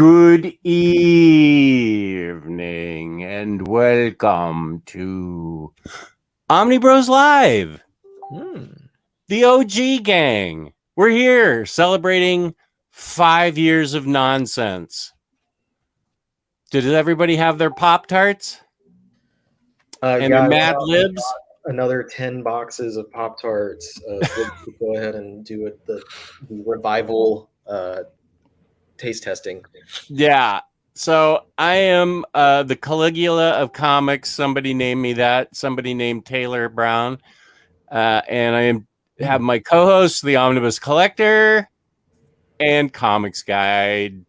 Good evening and welcome to Omni Bros Live. The OG gang. We're here celebrating 5 years of nonsense. Did everybody have their Pop-Tarts? And their Mad Libs? Another 10 boxes of Pop-Tarts. Go ahead and do it, the revival taste testing. Yeah. So I am the Caligula of comics. Somebody named me that. Somebody named Taylor Brown. And I have my co-host, the Omnibus Collector and Comics Guide.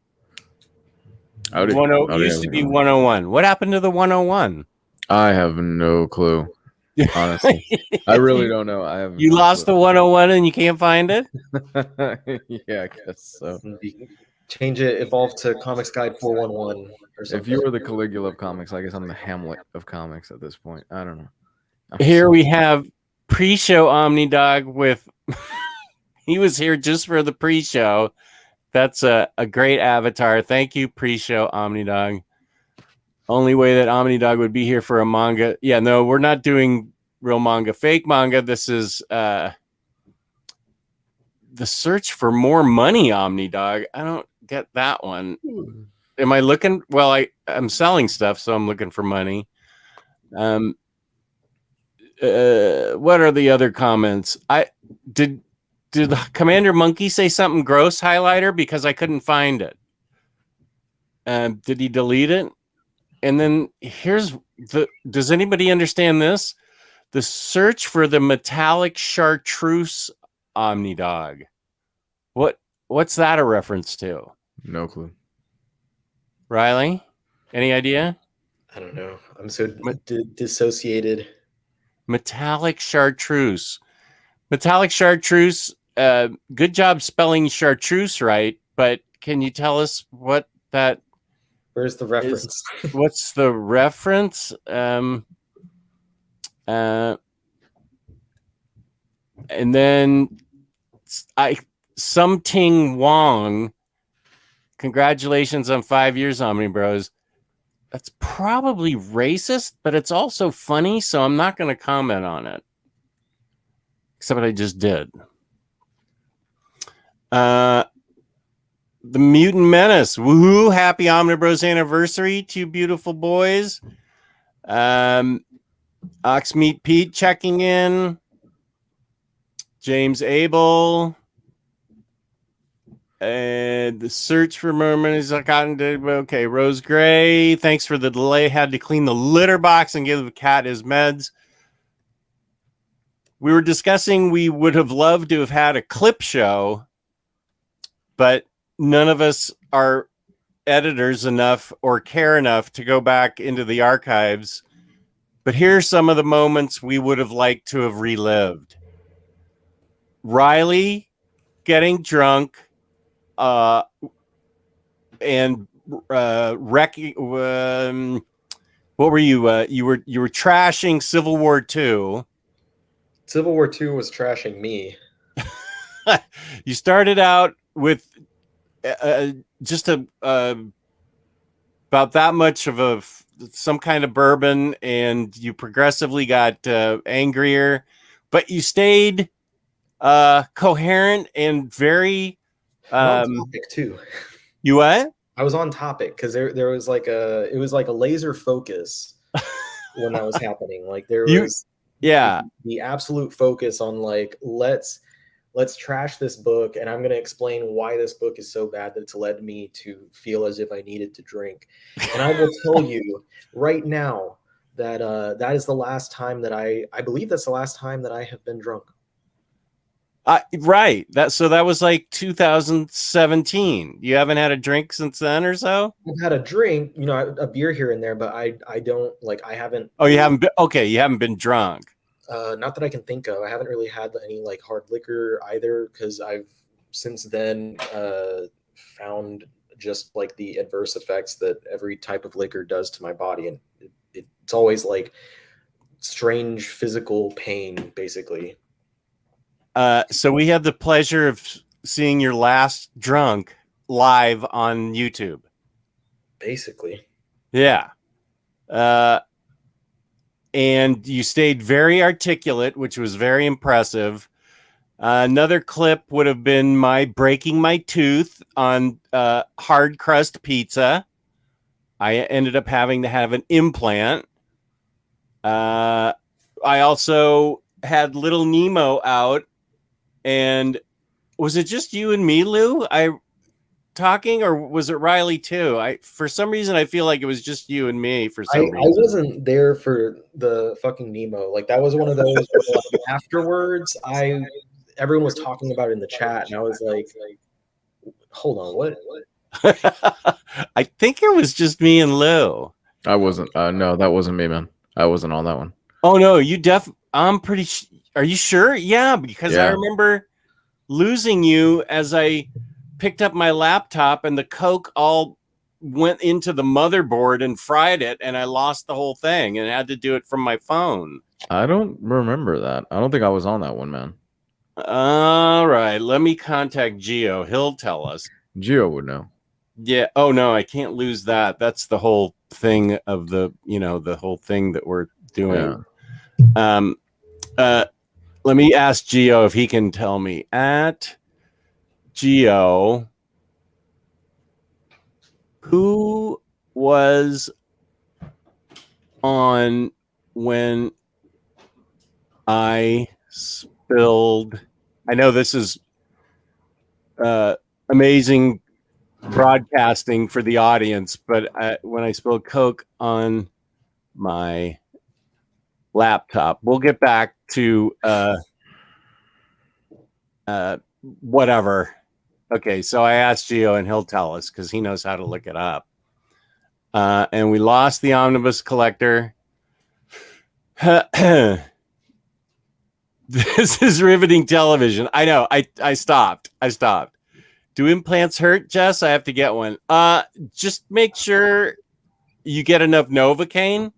Used to be 101. What happened to the 101? I have no clue. Honestly, I really don't know. I have. You lost the 101 and you can't find it? Yeah, I guess so. Change it, evolve to Comics Guide 411 or something. If you were the Caligula of comics, I guess I'm the Hamlet of comics at this point. I don't know. Here we have pre-show Omni Dog with he was here just for the pre-show. That's a great avatar. Thank you, pre-show Omni Dog. Only way that Omni Dog would be here for a manga. Yeah, no, we're not doing real manga, fake manga. This is the search for more money, Omni Dog. I don't get that one. Am I looking? Well, I'm selling stuff, so I'm looking for money. What are the other comments? Did Commander Monkey say something gross, highlighter? Because I couldn't find it. Did he delete it? And then here's does anybody understand this? The search for the metallic chartreuse Omni Dog. What's that a reference to? No clue. Riley, any idea? I don't know. I'm so dissociated. Metallic chartreuse. Metallic chartreuse. Good job spelling chartreuse right, but can you tell us what that? Where's the reference? What's the reference? And then Something Wong. Congratulations on 5 years, Omni Bros. That's probably racist, but it's also funny, so I'm not going to comment on it. Except I just did. The Mutant Menace. Woohoo! Happy Omni Bros anniversary to you beautiful boys. Oxmeat Pete checking in. James Abel. And the search for merman is gotten to okay. Rose Gray, thanks for the delay. Had to clean the litter box and give the cat his meds. We were discussing we would have loved to have had a clip show, but none of us are editors enough or care enough to go back into the archives. But here's some of the moments we would have liked to have relived. Riley getting drunk. And wrecking. What were you? You were trashing Civil War II. Civil War II was trashing me. You started out with just about that much of some kind of bourbon, and you progressively got angrier, but you stayed coherent and very. On topic too. You what? I was on topic because there was like it was like a laser focus when that was happening. Like there was the absolute focus on like let's trash this book, and I'm gonna explain why this book is so bad that it's led me to feel as if I needed to drink. And I will tell you right now that that is the last time that I believe that's the last time that I have been drunk. Right. That was like 2017. You haven't had a drink since then or so? I've had a drink, you know, a beer here and there, but I don't like I haven't. Oh, you haven't been okay. You haven't been drunk. Not that I can think of. I haven't really had any like hard liquor either because I've since then found just like the adverse effects that every type of liquor does to my body, and it's always like strange physical pain, basically. So we had the pleasure of seeing your last drunk live on YouTube. Basically. Yeah. And you stayed very articulate, which was very impressive. Another clip would have been my breaking my tooth on hard crust pizza. I ended up having to have an implant. I also had Little Nemo out. And was it just you and me, Lou? Talking, or was it Riley too? For some reason I feel like it was just you and me for some reason. I wasn't there for the fucking Nemo. Like that was one of those where, like, afterwards everyone was talking about it in the chat and I was like, hold on, what? I think it was just me and Lou. I wasn't. No, that wasn't me, man. I wasn't on that one. Oh no, I'm pretty are you sure? Yeah, because I remember losing you as I picked up my laptop and the Coke all went into the motherboard and fried it, and I lost the whole thing and had to do it from my phone. I don't remember that. I don't think I was on that one, man. All right, let me contact Gio. He'll tell us. Gio would know. Yeah. Oh no, I can't lose that. That's the whole thing of the whole thing that we're doing. Yeah. Let me ask Gio if he can tell me. At Gio, who was on when I spilled? I know this is amazing broadcasting for the audience, but when I spilled Coke on my laptop, we'll get back to whatever. Okay, so I asked Gio and he'll tell us because he knows how to look it up. And we lost the Omnibus Collector. This is riveting television. I know. I stopped. Do implants hurt, Jess? I have to get one. Just make sure you get enough Novocaine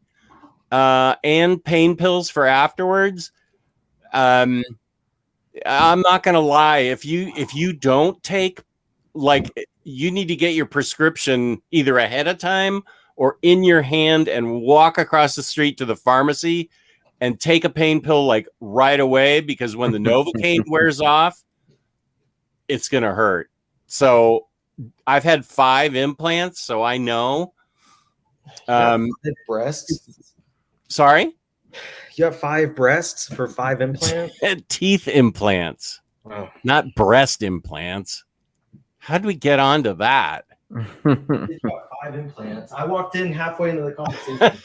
and pain pills for afterwards. I'm not gonna lie. If you don't take, like, you need to get your prescription either ahead of time or in your hand and walk across the street to the pharmacy and take a pain pill like right away, because when the Novocaine wears off, it's gonna hurt. So I've had 5 implants, so I know. Breasts? Sorry? You have 5 breasts for 5 implants? Teeth implants. Wow. Not breast implants. How do we get onto that? You got 5 implants. I walked in halfway into the conversation.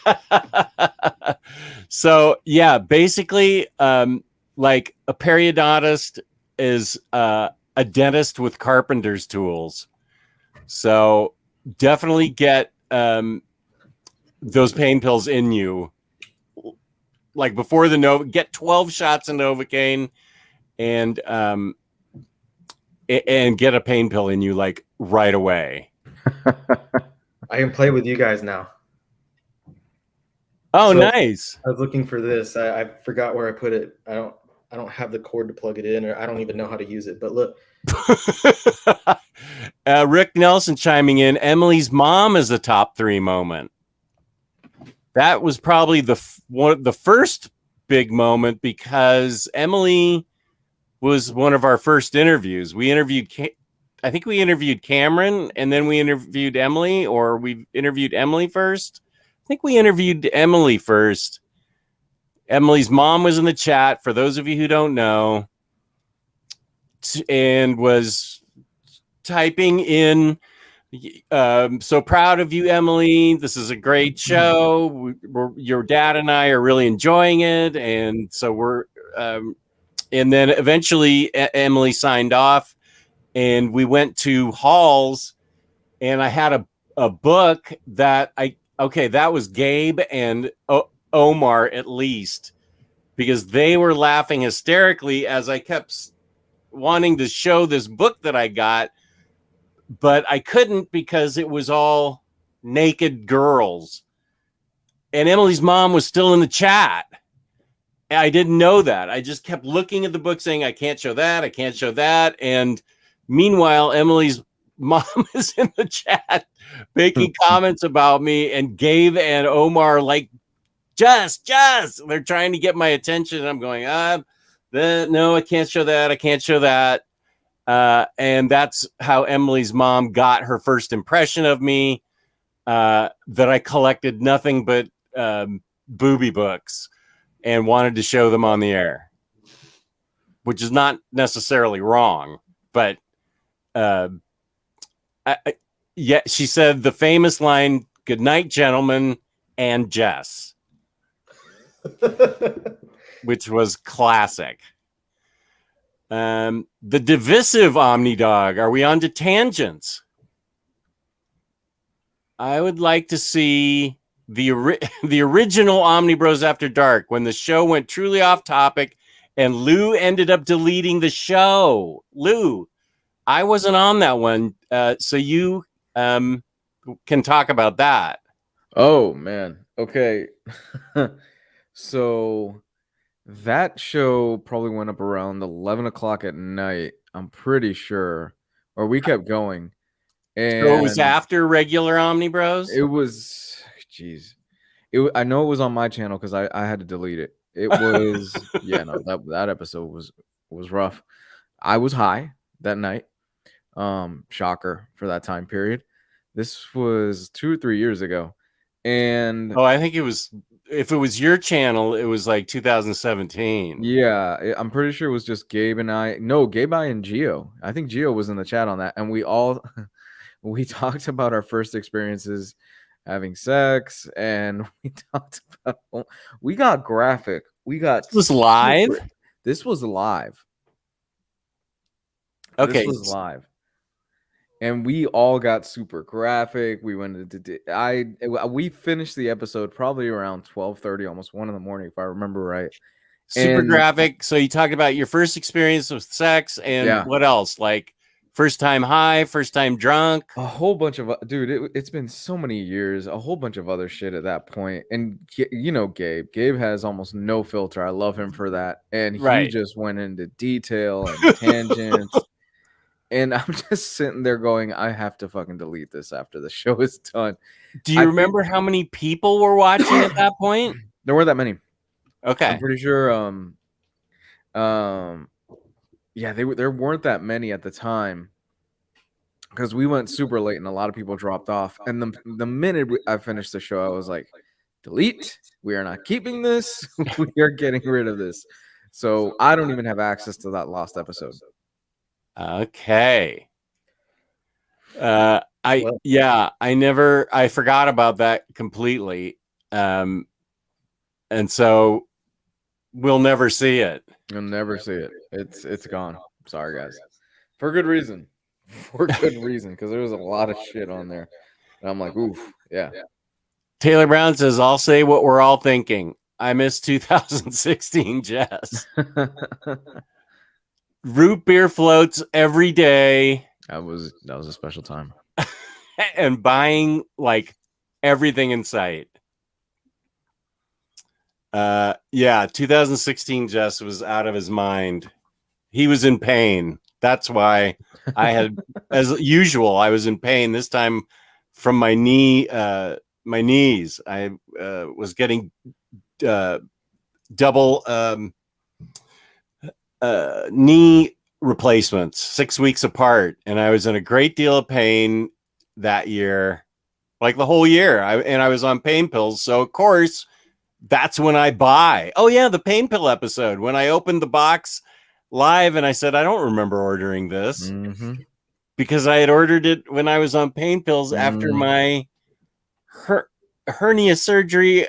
So yeah, basically, like a periodontist is a dentist with carpenter's tools. So definitely get those pain pills in you. Like before get 12 shots of Novocaine and get a pain pill in you like right away. I can play with you guys now. Oh, so nice. I was looking for this. I forgot where I put it. I don't have the cord to plug it in, or I don't even know how to use it. But look. Rick Nelson chiming in. Emily's mom is the top 3 moment. That was probably the first big moment, because Emily was one of our first interviews. We interviewed, I think we interviewed Cameron, and then we interviewed Emily, or we interviewed Emily first. I think we interviewed Emily first. Emily's mom was in the chat, for those of you who don't know, and was typing in, so proud of you, Emily. This is a great show. Your dad and I are really enjoying it. And so we're, and then eventually Emily signed off, and we went to Halls, and I had a book that that was Gabe and Omar, at least, because they were laughing hysterically as I kept wanting to show this book that I got, but I couldn't because it was all naked girls. And Emily's mom was still in the chat. I didn't know that. I just kept looking at the book saying, I can't show that. I can't show that. And meanwhile, Emily's mom is in the chat making comments about me, and Gabe and Omar like, just, they're trying to get my attention. I'm going, no, I can't show that. I can't show that. And that's how Emily's mom got her first impression of me, that I collected nothing but booby books and wanted to show them on the air, which is not necessarily wrong, but yeah, she said the famous line, "Good night, gentlemen," and Jess, which was classic. The divisive Omni Dog. Are we on to tangents? I would like to see the original Omni Bros After Dark, when the show went truly off topic and Lou ended up deleting the show. Lou, I wasn't on that one, so you can talk about that. Oh man, okay. So that show probably went up around 11 o'clock at night, I'm pretty sure, or we kept going. And so it was after regular Omni Bros? It was, geez. I know it was on my channel because I had to delete it. It was, yeah, no, that episode was rough. I was high that night. Shocker for that time period. This was 2 or 3 years ago. And I think it was, if it was your channel, it was like 2017. Yeah, I'm pretty sure it was just Gabe and I. No, Gabe, I, and Gio. I think Gio was in the chat on that, and we all we talked about our first experiences having sex, and we talked about, we got graphic. We got This was live. This was live. Okay, this was live. And we all got super graphic. We went into we finished the episode probably around 12:30, almost 1 a.m, if I remember right. Super graphic. So you talked about your first experience with sex, and what else? Like first time high, first time drunk. A whole bunch of, dude, it's been so many years. A whole bunch of other shit at that point. And you know, Gabe has almost no filter. I love him for that. And he just went into detail and tangents. And I'm just sitting there going, I have to fucking delete this after the show is done. Do you remember how many people were watching at that point? There weren't that many. Okay. I'm pretty sure yeah, there weren't that many at the time, because we went super late and a lot of people dropped off. And the minute I finished the show, I was like, delete. We are not keeping this. We are getting rid of this. So I don't even have access to that lost episode. Okay. I forgot about that completely. And so we'll never see it. You'll never see it. It's gone. Sorry guys. For good reason. For good reason, because there was a lot of shit on there. And I'm like, oof, yeah. Taylor Brown says, I'll say what we're all thinking. I miss 2016 Jess. Root beer floats every day. That was a special time. And buying like everything in sight. 2016 Jess was out of his mind. He was in pain. That's why I had, as usual, I was in pain this time from my knee, my knees. I was getting double knee replacements 6 weeks apart, and I was in a great deal of pain that year, like the whole year. I was on pain pills, so of course that's when I buy. Oh yeah, the pain pill episode, when I opened the box live and I said, I don't remember ordering this, because I had ordered it when I was on pain pills after my hernia surgery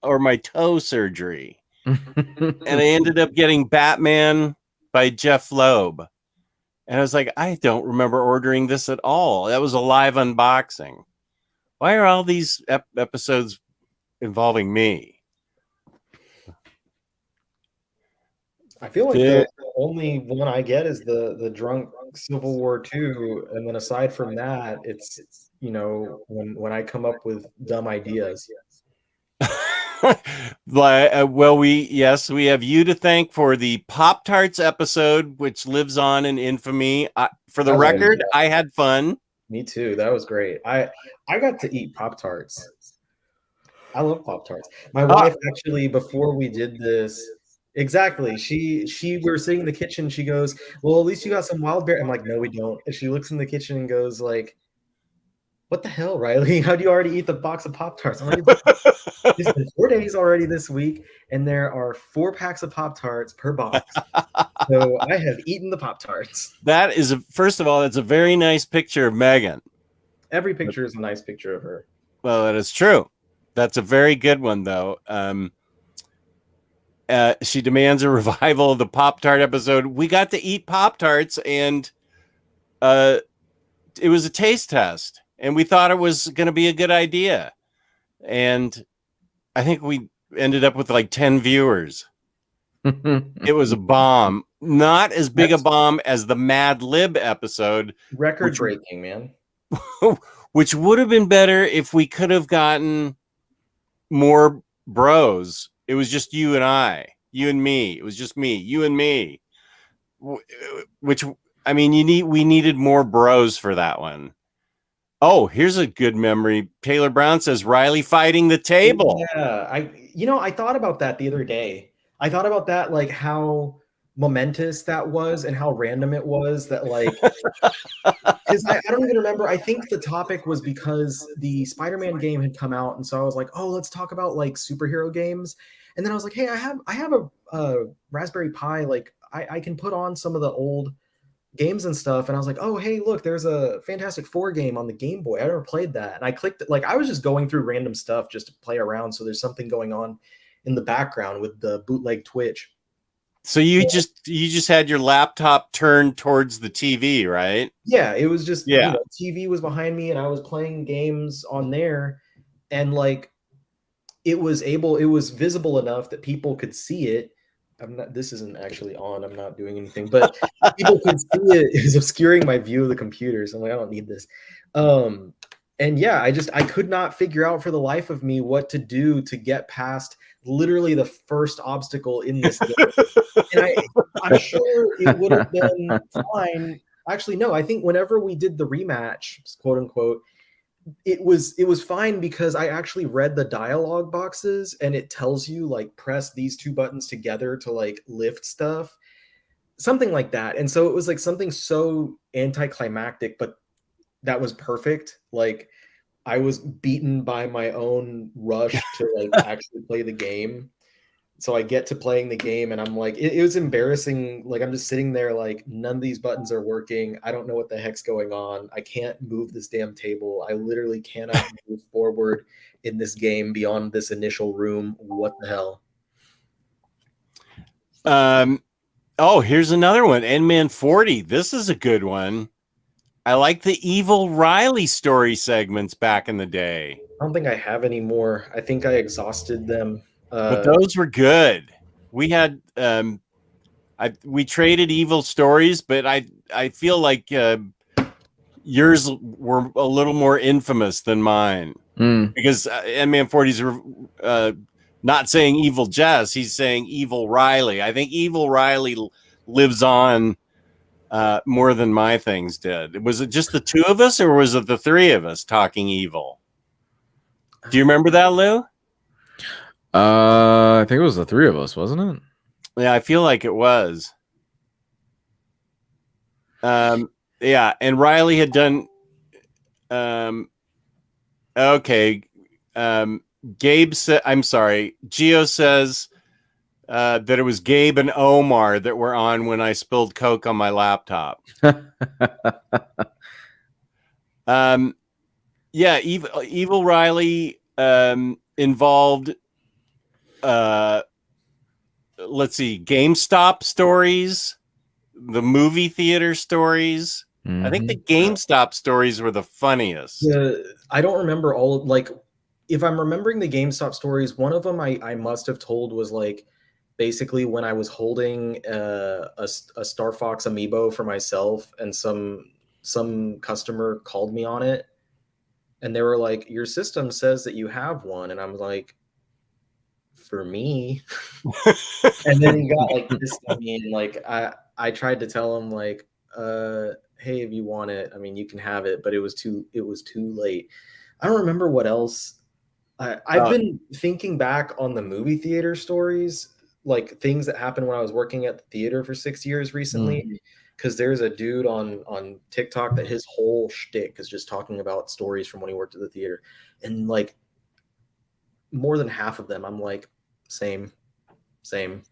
or my toe surgery. And I ended up getting Batman by Jeff Loeb. And I was like, I don't remember ordering this at all. That was a live unboxing. Why are all these episodes involving me? I feel like the only one I get is the drunk Civil War II, and then aside from that, it's when I come up with dumb ideas. Well, we have you to thank for the Pop-Tarts episode, which lives on in infamy. For the record, I had fun. Me too. That was great. I got to eat Pop-Tarts. I love Pop-Tarts. My wife actually, before we did this, exactly. We were sitting in the kitchen. She goes, "Well, at least you got some wild berry." I'm like, "No, we don't." And she looks in the kitchen and goes, like, "What the hell, Riley? How do you already eat the box of Pop-Tarts?" I'm like, "It's been 4 days already this week, and there are 4 packs of Pop-Tarts per box." So I have eaten the Pop-Tarts. That is, first of all, that's a very nice picture of Megan. Every picture is a nice picture of her. Well, that is true. That's a very good one, though. She demands a revival of the Pop-Tart episode. We got to eat Pop-Tarts, and it was a taste test, and we thought it was going to be a good idea. And I think we ended up with like 10 viewers. It was a bomb. Not as big a bomb as the Mad Lib episode. Record breaking, man. Which would have been better if we could have gotten more bros. It was just you and I, you and me. It was just me, you and me. Which, I mean, we needed more bros for that one. Oh, here's a good memory. Taylor Brown says Riley fighting the table. Yeah, I thought about that the other day. I thought about that, like how momentous that was and how random it was that, like, because I don't even remember. I think the topic was because the Spider-Man game had come out, and so I was like, oh, let's talk about like superhero games. And then I was like, hey, I have a Raspberry Pi, like I can put on some of the old games and stuff. And I was like, oh, hey, look, there's a Fantastic Four game on the Game Boy. I never played that. And I clicked it. Like, I was just going through random stuff just to play around. So there's something going on in the background with the bootleg Twitch. So you just had your laptop turned towards the TV, right? Yeah, it was just, TV was behind me and I was playing games on there. And like, it was visible enough that people could see it. This isn't actually on. I'm not doing anything, but people could see it. It was obscuring my view of the computer. So I'm like, I don't need this. And yeah, I could not figure out for the life of me what to do to get past literally the first obstacle in this game. And I'm sure it would have been fine. Actually, no, I think whenever we did the rematch, quote unquote, it was fine because I actually read the dialogue boxes and it tells you like press these 2 buttons together to like lift stuff, something like that. And so it was like something so anticlimactic, but that was perfect. Like I was beaten by my own rush to like actually play the game. So I get to playing the game and I'm like, it was embarrassing. Like I'm just sitting there like none of these buttons are working. I don't know what the heck's going on. I can't move this damn table. I literally cannot move forward in this game beyond this initial room. What the hell? Oh, here's another one. N-Man 40. This is a good one. I like the Evil Riley story segments back in the day. I don't think I have any more. I think I exhausted them. But those were good. We had we traded evil stories, but I feel like yours were a little more infamous than mine because N-Man 40's not saying evil Jess, he's saying evil Riley. I think evil Riley lives on more than my things did. Was it just the 2 of us, or was it the 3 of us talking evil? Do you remember that, Lou? I think it was the 3 of us, wasn't it? Yeah, I feel like it was. Yeah, and Riley had done. Okay. Gabe said, I'm sorry. Gio says that it was Gabe and Omar that were on when I spilled Coke on my laptop. Yeah, Evil Riley involved. Let's see, GameStop stories, the movie theater stories. Mm-hmm. I think the GameStop stories were the funniest. I don't remember all, like, if I'm remembering the GameStop stories, one of them I must have told was like basically when I was holding a Star Fox amiibo for myself and some customer called me on it and they were like, your system says that you have one. And I'm like, for me. And then he got like this. I mean, like I tried to tell him like, hey, if you want it, I mean, you can have it, but it was too late. I don't remember what else. I've been thinking back on the movie theater stories, like things that happened when I was working at the theater for 6 years recently. Because there's a dude on TikTok that his whole shtick is just talking about stories from when he worked at the theater, and like more than half of them, I'm like, same. Like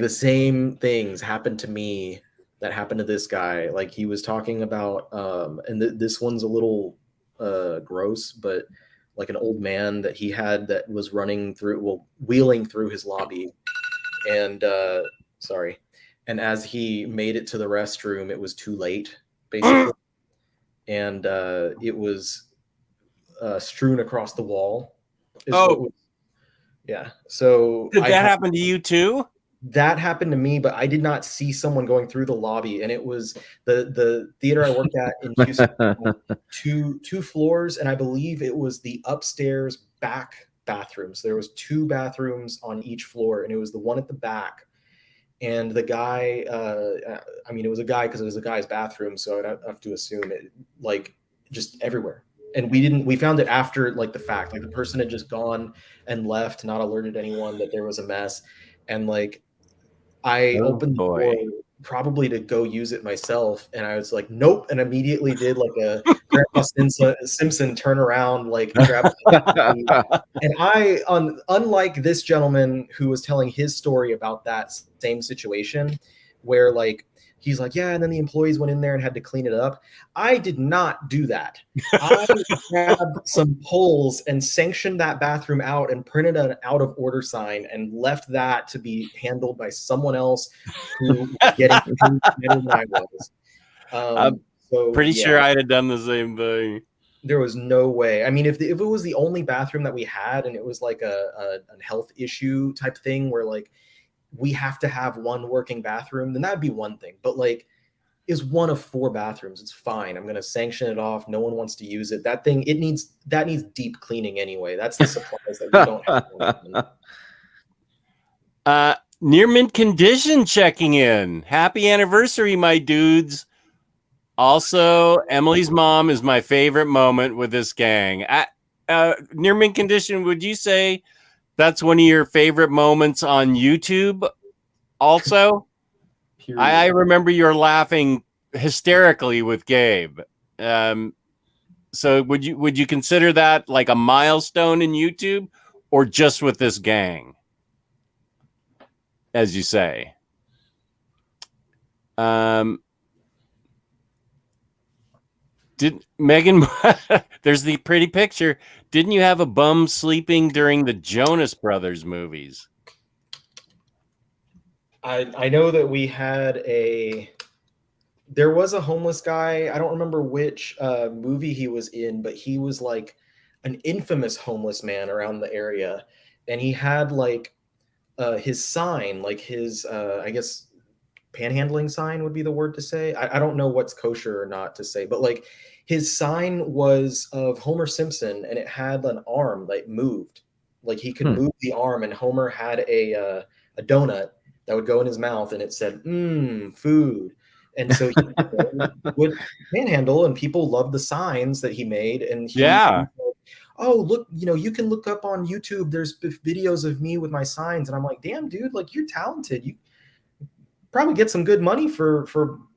the same things happened to me that happened to this guy. Like he was talking about, and this one's a little gross, but like an old man that he had that was wheeling through his lobby, and sorry. And as he made it to the restroom, it was too late, basically. And it was strewn across the wall. Yeah. So did that happen to you too? That happened to me, but I did not see someone going through the lobby. And it was the theater I worked at in Houston, two floors, and I believe it was the upstairs back bathrooms. There was 2 bathrooms on each floor, and it was the one at the back. And the guy, I mean, it was a guy because it was a guy's bathroom, so I'd have to assume it, like, just everywhere. And we found it after, like, the fact. Like, the person had just gone and left, not alerted anyone that there was a mess. And, like, I opened the door probably to go use it myself, and I was like, nope, and immediately did like a Grandpa Simpson turn around, like grab and I, unlike this gentleman who was telling his story about that same situation, where like he's like, yeah, and then the employees went in there and had to clean it up. I did not do that. I grabbed some poles and sanctioned that bathroom out and printed an out of order sign and left that to be handled by someone else who was getting better than I was. I'm pretty sure I'd have done the same thing. There was no way. I mean, if it was the only bathroom that we had and it was like a health issue type thing where like we have to have one working bathroom, then that'd be one thing. But like, is one of 4 bathrooms, it's fine. I'm going to sanction it off. No one wants to use it. That needs deep cleaning anyway. That's the supplies that we don't have. Near mint condition checking in. Happy anniversary, my dudes. Also, Emily's mom is my favorite moment with this gang. Near mint condition, would you say that's one of your favorite moments on YouTube? Also, I remember you're laughing hysterically with Gabe. So would you consider that like a milestone in YouTube, or just with this gang, as you say? Did Megan? There's the pretty picture. Didn't you have a bum sleeping during the Jonas Brothers movies? I know that we had there was a homeless guy. I don't remember which movie he was in, but he was like an infamous homeless man around the area. And he had like his sign, like his, I guess, panhandling sign would be the word to say. I don't know what's kosher or not to say, but like his sign was of Homer Simpson, and it had an arm that moved. Like he could move the arm, and Homer had a donut that would go in his mouth, and it said, food. And so he would panhandle, and people loved the signs that he made. And he oh, look, you can look up on YouTube. There's videos of me with my signs. And I'm like, damn, dude, like you're talented. You probably get some good money for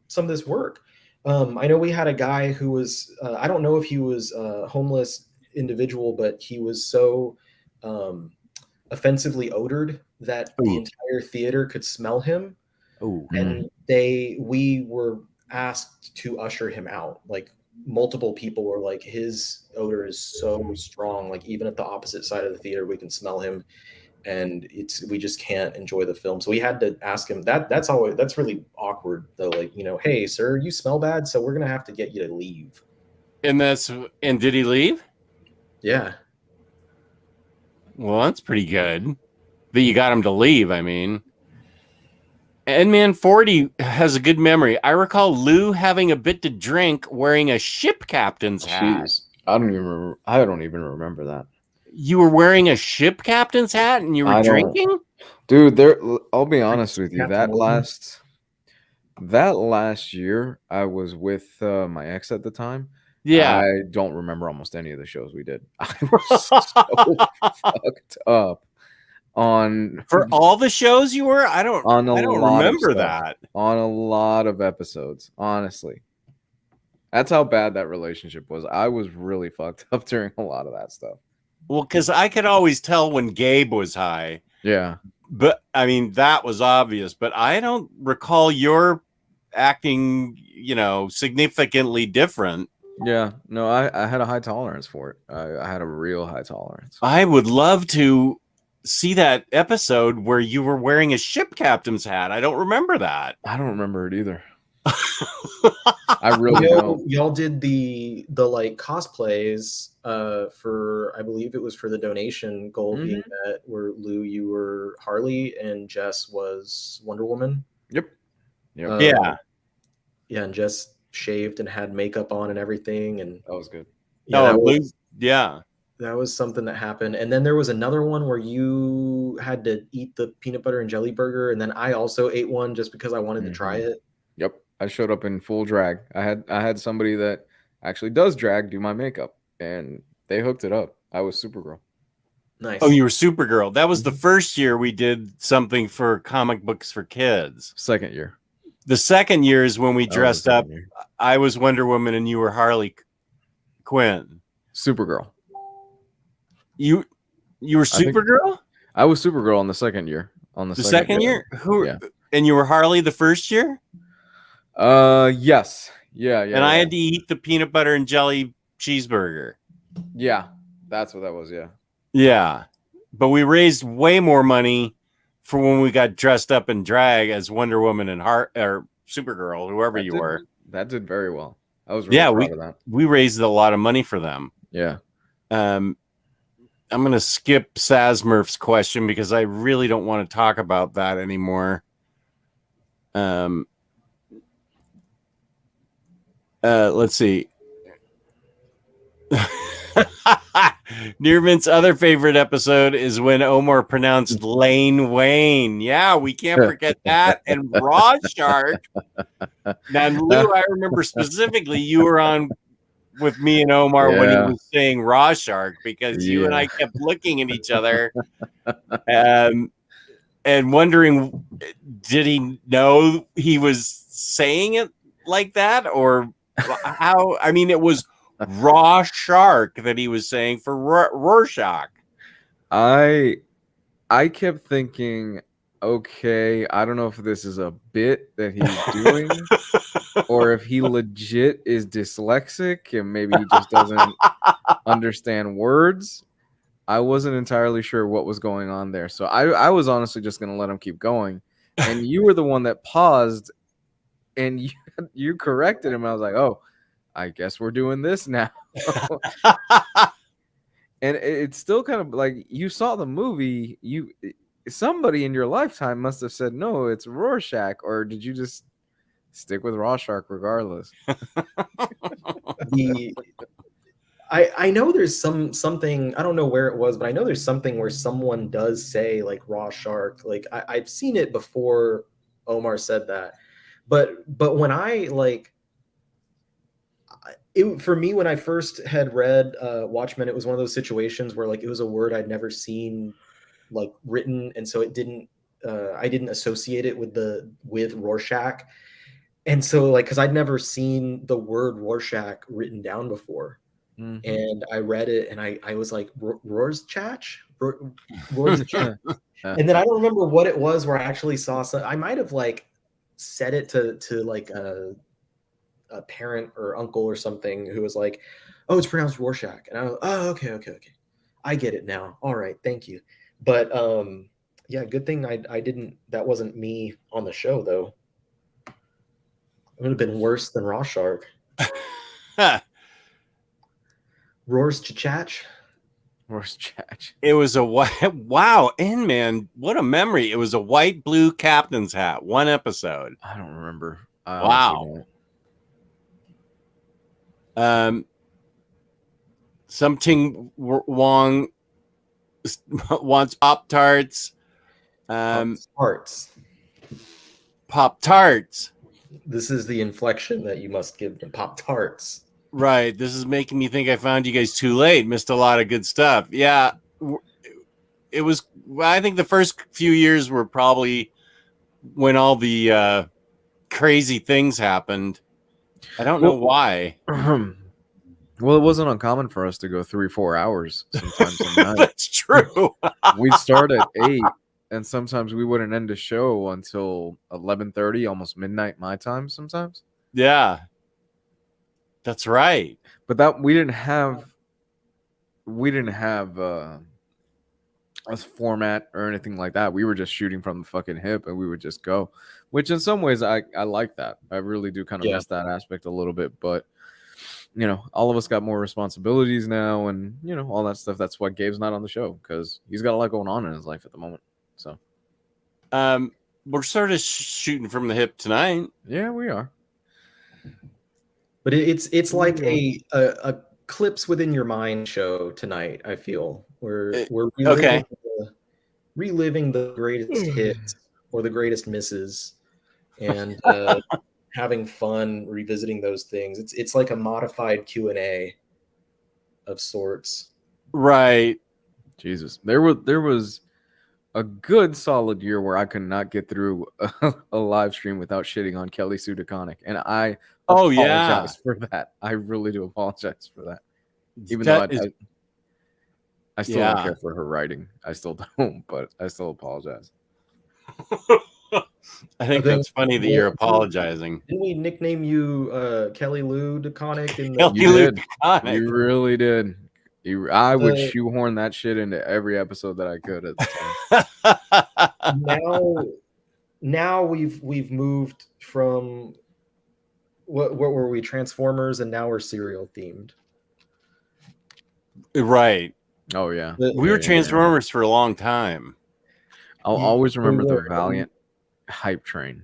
some of this work. I know we had a guy who was, I don't know if he was a homeless individual, but he was so offensively odored that the entire theater could smell him. And we were asked to usher him out. Like multiple people were like, his odor is so strong. Like even at the opposite side of the theater, we can smell him, and we just can't enjoy the film. So we had to ask him that's really awkward though. Like, hey sir, you smell bad, so we're going to have to get you to leave. And did he leave? Yeah. Well, that's pretty good that you got him to leave. I mean, Edman 40 has a good memory. I recall Lou having a bit to drink wearing a ship captain's hat. Jeez. I don't even remember that. You were wearing a ship captain's hat and you were drinking? Dude, I'll be honest with you. That last year, I was with my ex at the time. Yeah. I don't remember almost any of the shows we did. I was so fucked up for all the shows you were. I don't remember that on a lot of episodes. Honestly, that's how bad that relationship was. I was really fucked up during a lot of that stuff. Well, because I could always tell when Gabe was high. Yeah. But I mean, that was obvious. But I don't recall your acting, significantly different. Yeah. No, I had a high tolerance for it. I had a real high tolerance. I would love to see that episode where you were wearing a ship captain's hat. I don't remember that. I don't remember it either. I really don't. Y'all did the like cosplays for, I believe it was for the donation goal being that where Lou, you were Harley and Jess was Wonder Woman. Yep. Yeah, and Jess shaved and had makeup on and everything, and that was good. That was something that happened. And then there was another one where you had to eat the peanut butter and jelly burger, and then I also ate one just because I wanted to try it. Yep. I showed up in full drag. I had somebody that actually does drag do my makeup, and they hooked it up. I was Supergirl. Nice. Oh, you were Supergirl. That was the first year we did something for comic books for kids. Second year. The second year is when we dressed up. I was Wonder Woman and you were Harley Quinn. Supergirl. You were Supergirl? I was Supergirl on the second year. On the second year? And you were Harley the first year? Yes. Yeah. And I had to eat the peanut butter and jelly cheeseburger. Yeah. That's what that was, yeah. Yeah. But we raised way more money for when we got dressed up in drag as Wonder Woman and or Supergirl, whoever you were. That did very well. I was really proud of that. We raised a lot of money for them. Yeah. I'm going to skip Sasmurf's question because I really don't want to talk about that anymore. Let's see. Nearmint's other favorite episode is when Omar pronounced Lane Wayne. Yeah, we can't forget that. And Raw Shark. Now, Lou, I remember specifically you were on with me and Omar when he was saying Raw Shark because you and I kept looking at each other and wondering, did he know he was saying it like that or how? I mean, it was Raw Shark that he was saying for Rorschach. I kept thinking, okay, I don't know if this is a bit that he's doing or if he legit is dyslexic and maybe he just doesn't understand words. I wasn't entirely sure what was going on there. So I was honestly just going to let him keep going. And you were the one that paused and you corrected him. I was like, oh, I guess we're doing this now. And it's still kind of like you saw the movie. Somebody in your lifetime must have said, no, it's Rorschach. Or did you just stick with Rorschach regardless? I know there's something, I don't know where it was, but I know there's something where someone does say like Raw Shark. Like I've seen it before Omar said that. But when I like, for me, when I first had read Watchmen, it was one of those situations where like it was a word I'd never seen like written, and so it didn't I didn't associate it with Rorschach. And so like, because I'd never seen the word Rorschach written down before. And I read it and I was like, Rorschach? Rorschach? And then I don't remember what it was where I actually saw some. I might have like said it to like a parent or uncle or something who was like, oh, it's pronounced Rorschach. And I was, oh, okay. I get it now. All right, thank you. But yeah, good thing I didn't, that wasn't me on the show though. It would have been worse than Raw Shark. Rorschach. It was a white, wow, man, what a memory. It was a white blue captain's hat, one episode. I don't remember. Wow. Something Wong wants Pop-Tarts. Pop-Tarts. Pop-Tarts. This is the inflection that you must give them. Pop-Tarts. Right. This is making me think I found you guys too late. Missed a lot of good stuff. Yeah. It was, I think the first few years were probably when all the crazy things happened. I don't know why. Well, it wasn't uncommon for us to go 3-4 hours sometimes a night. That's true. We'd start at 8, and sometimes we wouldn't end the show until 11:30, almost midnight my time sometimes. Yeah. That's right. But that we didn't have a format or anything like that. We were just shooting from the fucking hip, and we would just go. Which in some ways I like that. I really do kind of miss that aspect a little bit, but you know, all of us got more responsibilities now, and you know, all that stuff. That's why Gabe's not on the show, because he's got a lot going on in his life at the moment. So, we're sort of shooting from the hip tonight. Yeah, we are. But it's like a clips within your mind show tonight. I feel we're reliving the greatest hits or the greatest misses, and having fun revisiting those things. It's like a modified Q&A of sorts. Right. Jesus. There was a good solid year where I could not get through a live stream without shitting on Kelly Sue DeConnick, and I apologize for that. I really do apologize for that. Even though I still don't care for her writing. I still don't, but I still apologize. I think that's funny that you're apologizing. Didn't we nickname you Kelly Lou DeConnick? You did. You really did. I would shoehorn that shit into every episode that I could at the time. Now we've moved from what were we, Transformers, and now we're serial themed. Right. Oh yeah. We were Transformers for a long time. I'll always remember the Valiant hype train.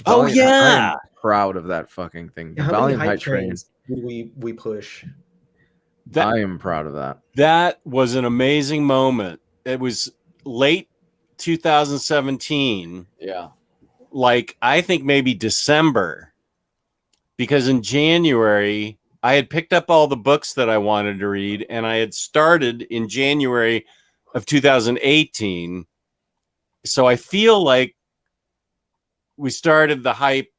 Valiant, I am proud of that fucking thing. The Valiant hype train we push. I am proud of that. That was an amazing moment. It was late 2017. Yeah. Like, I think maybe December. Because in January, I had picked up all the books that I wanted to read, and I had started in January of 2018. So I feel like we started the hype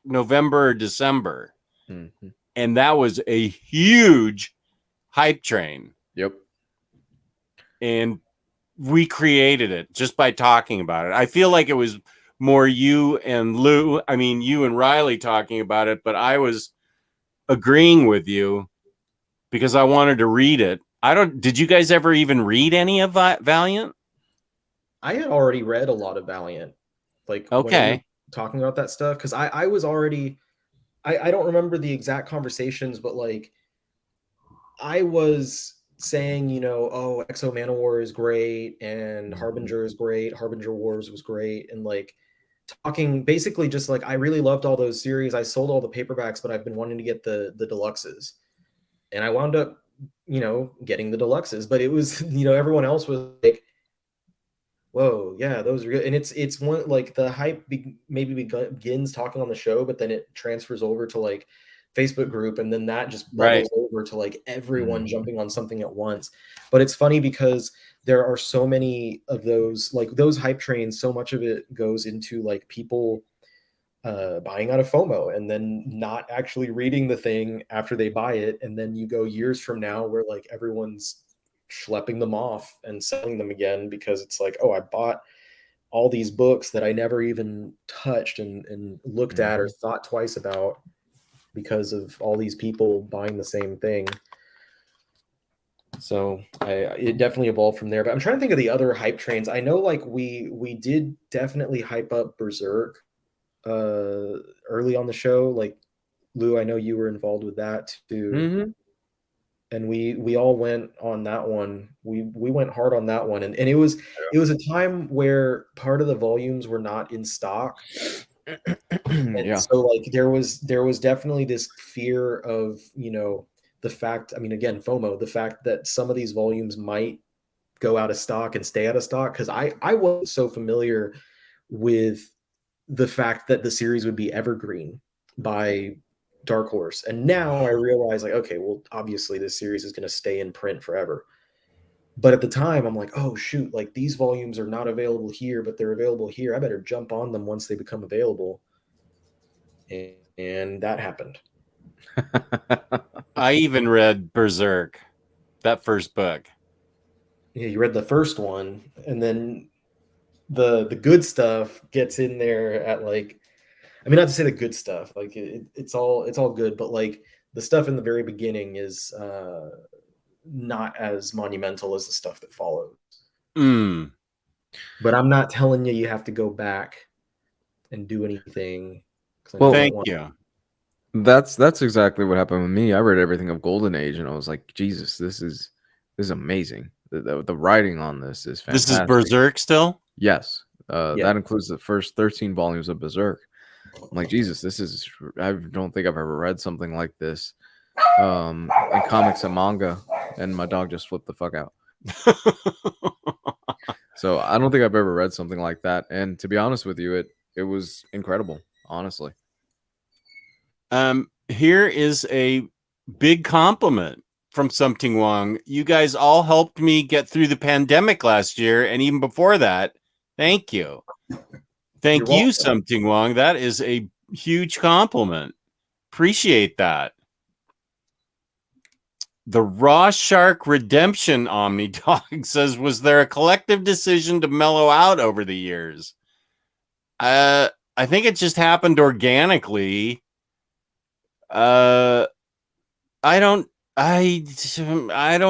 November or December. Mm-hmm. And that was a huge hype train. Yep. And we created it just by talking about it. I feel like it was more you and Riley talking about it, but I was agreeing with you because I wanted to read it. Did you guys ever even read any of Valiant? I had already read a lot of Valiant. Like, okay, talking about that stuff, because I was already, I don't remember the exact conversations, but like I was saying, oh, Exo Manowar is great and Harbinger is great. Harbinger Wars was great. And like talking basically just like, I really loved all those series. I sold all the paperbacks, but I've been wanting to get the deluxes, and I wound up, getting the deluxes, but it was, everyone else was like, whoa, yeah, those are good. And it's one, like the hype maybe begins talking on the show, but then it transfers over to like Facebook group, and then that just bubbles over to like everyone jumping on something at once. But it's funny because there are so many of those, like those hype trains, so much of it goes into like people buying out of FOMO and then not actually reading the thing after they buy it. And then you go years from now where like everyone's schlepping them off and selling them again because it's like, oh, I bought all these books that I never even touched and looked at or thought twice about because of all these people buying the same thing. So it definitely evolved from there. But I'm trying to think of the other hype trains. I know like we did definitely hype up Berserk early on the show. Like Lou, I know you were involved with that too. Mm-hmm. And we all went on that one. We went hard on that one. And it was a time where part of the volumes were not in stock. And so like there was definitely this fear of, the fact, I mean, again, FOMO, the fact that some of these volumes might go out of stock and stay out of stock, because I wasn't so familiar with the fact that the series would be evergreen by Dark Horse. And now I realize, like, okay, well, obviously this series is going to stay in print forever. But at the time, I'm like, oh, shoot, like these volumes are not available here, but they're available here. I better jump on them once they become available. And that happened. I even read Berserk, that first book. Yeah, you read the first one, and then the good stuff gets in there at like, I mean, not to say the good stuff, like it's all good, but like the stuff in the very beginning is not as monumental as the stuff that follows. But I'm not telling you have to go back and do anything. Well, thank you. That's exactly what happened with me. I read everything of Golden Age, and I was like, Jesus, this is amazing. The writing on this is fantastic. This is Berserk still? Yes. That includes the first 13 volumes of Berserk. I'm like, Jesus, I don't think I've ever read something like this in comics and manga. And my dog just flipped the fuck out. So I don't think I've ever read something like that. And to be honest with you, it was incredible, honestly. Here is a big compliment from Something Wong. You guys all helped me get through the pandemic last year, and even before that. Thank you. Thank you, Something Wong. That is a huge compliment. Appreciate that. The Raw Shark Redemption Omni Dog says, was there a collective decision to mellow out over the years? I think it just happened organically. I don't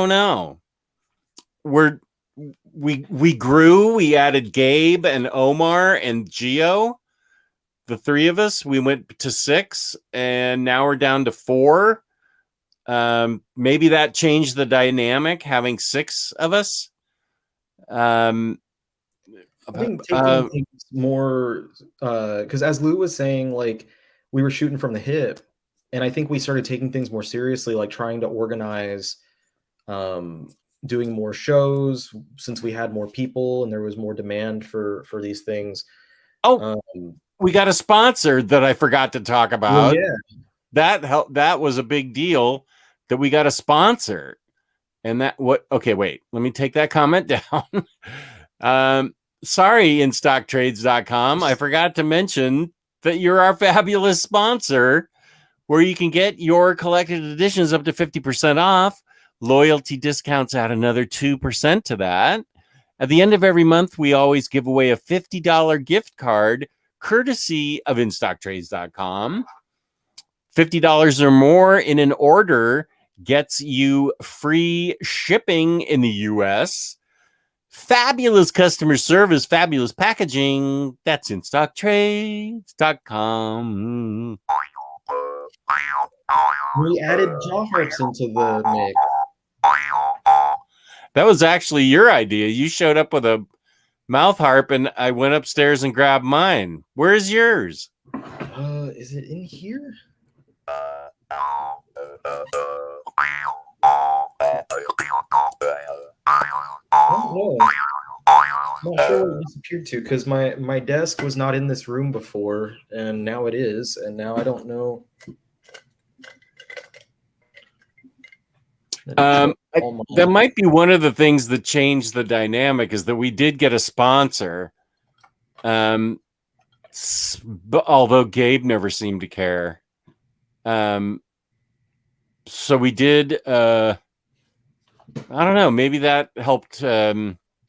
know. We grew. We added Gabe and Omar and Gio. The three of us. We went to 6, and now we're down to 4. Maybe that changed the dynamic, having 6 of us. I think taking things more, because as Lou was saying, like we were shooting from the hip, and I think we started taking things more seriously, like trying to organize, doing more shows since we had more people and there was more demand for these things. We got a sponsor that I forgot to talk about. Well, yeah, that was a big deal that we got a sponsor. And okay, wait, let me take that comment down. Sorry, InStockTrades.com. I forgot to mention that you're our fabulous sponsor, where you can get your collected editions up to 50% off. Loyalty discounts add another 2% to that. At the end of every month, we always give away a $50 gift card, courtesy of InStockTrades.com. $50 or more in an order gets you free shipping in the U.S., fabulous customer service, fabulous packaging. That's InStockTrades.com. We added jaw harps into the mix. That was actually your idea. You showed up with a mouth harp, and I went upstairs and grabbed mine. Where's yours? Is it in here? Oh, no. I'm not sure where it disappeared to, because my desk was not in this room before, and now it is, and now I don't know. That might be one of the things that changed the dynamic, is that we did get a sponsor. But although Gabe never seemed to care. So we did, I don't know, maybe that helped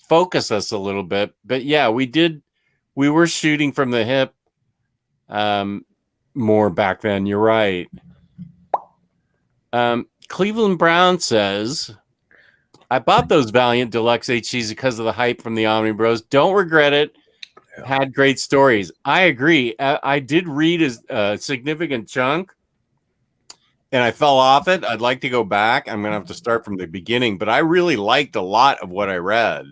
focus us a little bit. But yeah, we were shooting from the hip more back then. You're right. Cleveland Brown says, I bought those Valiant Deluxe HCs because of the hype from the Omni Bros. Don't regret it. Had great stories. I agree. I did read a significant chunk, and I fell off it. I'd like to go back. I'm going to have to start from the beginning, but I really liked a lot of what I read.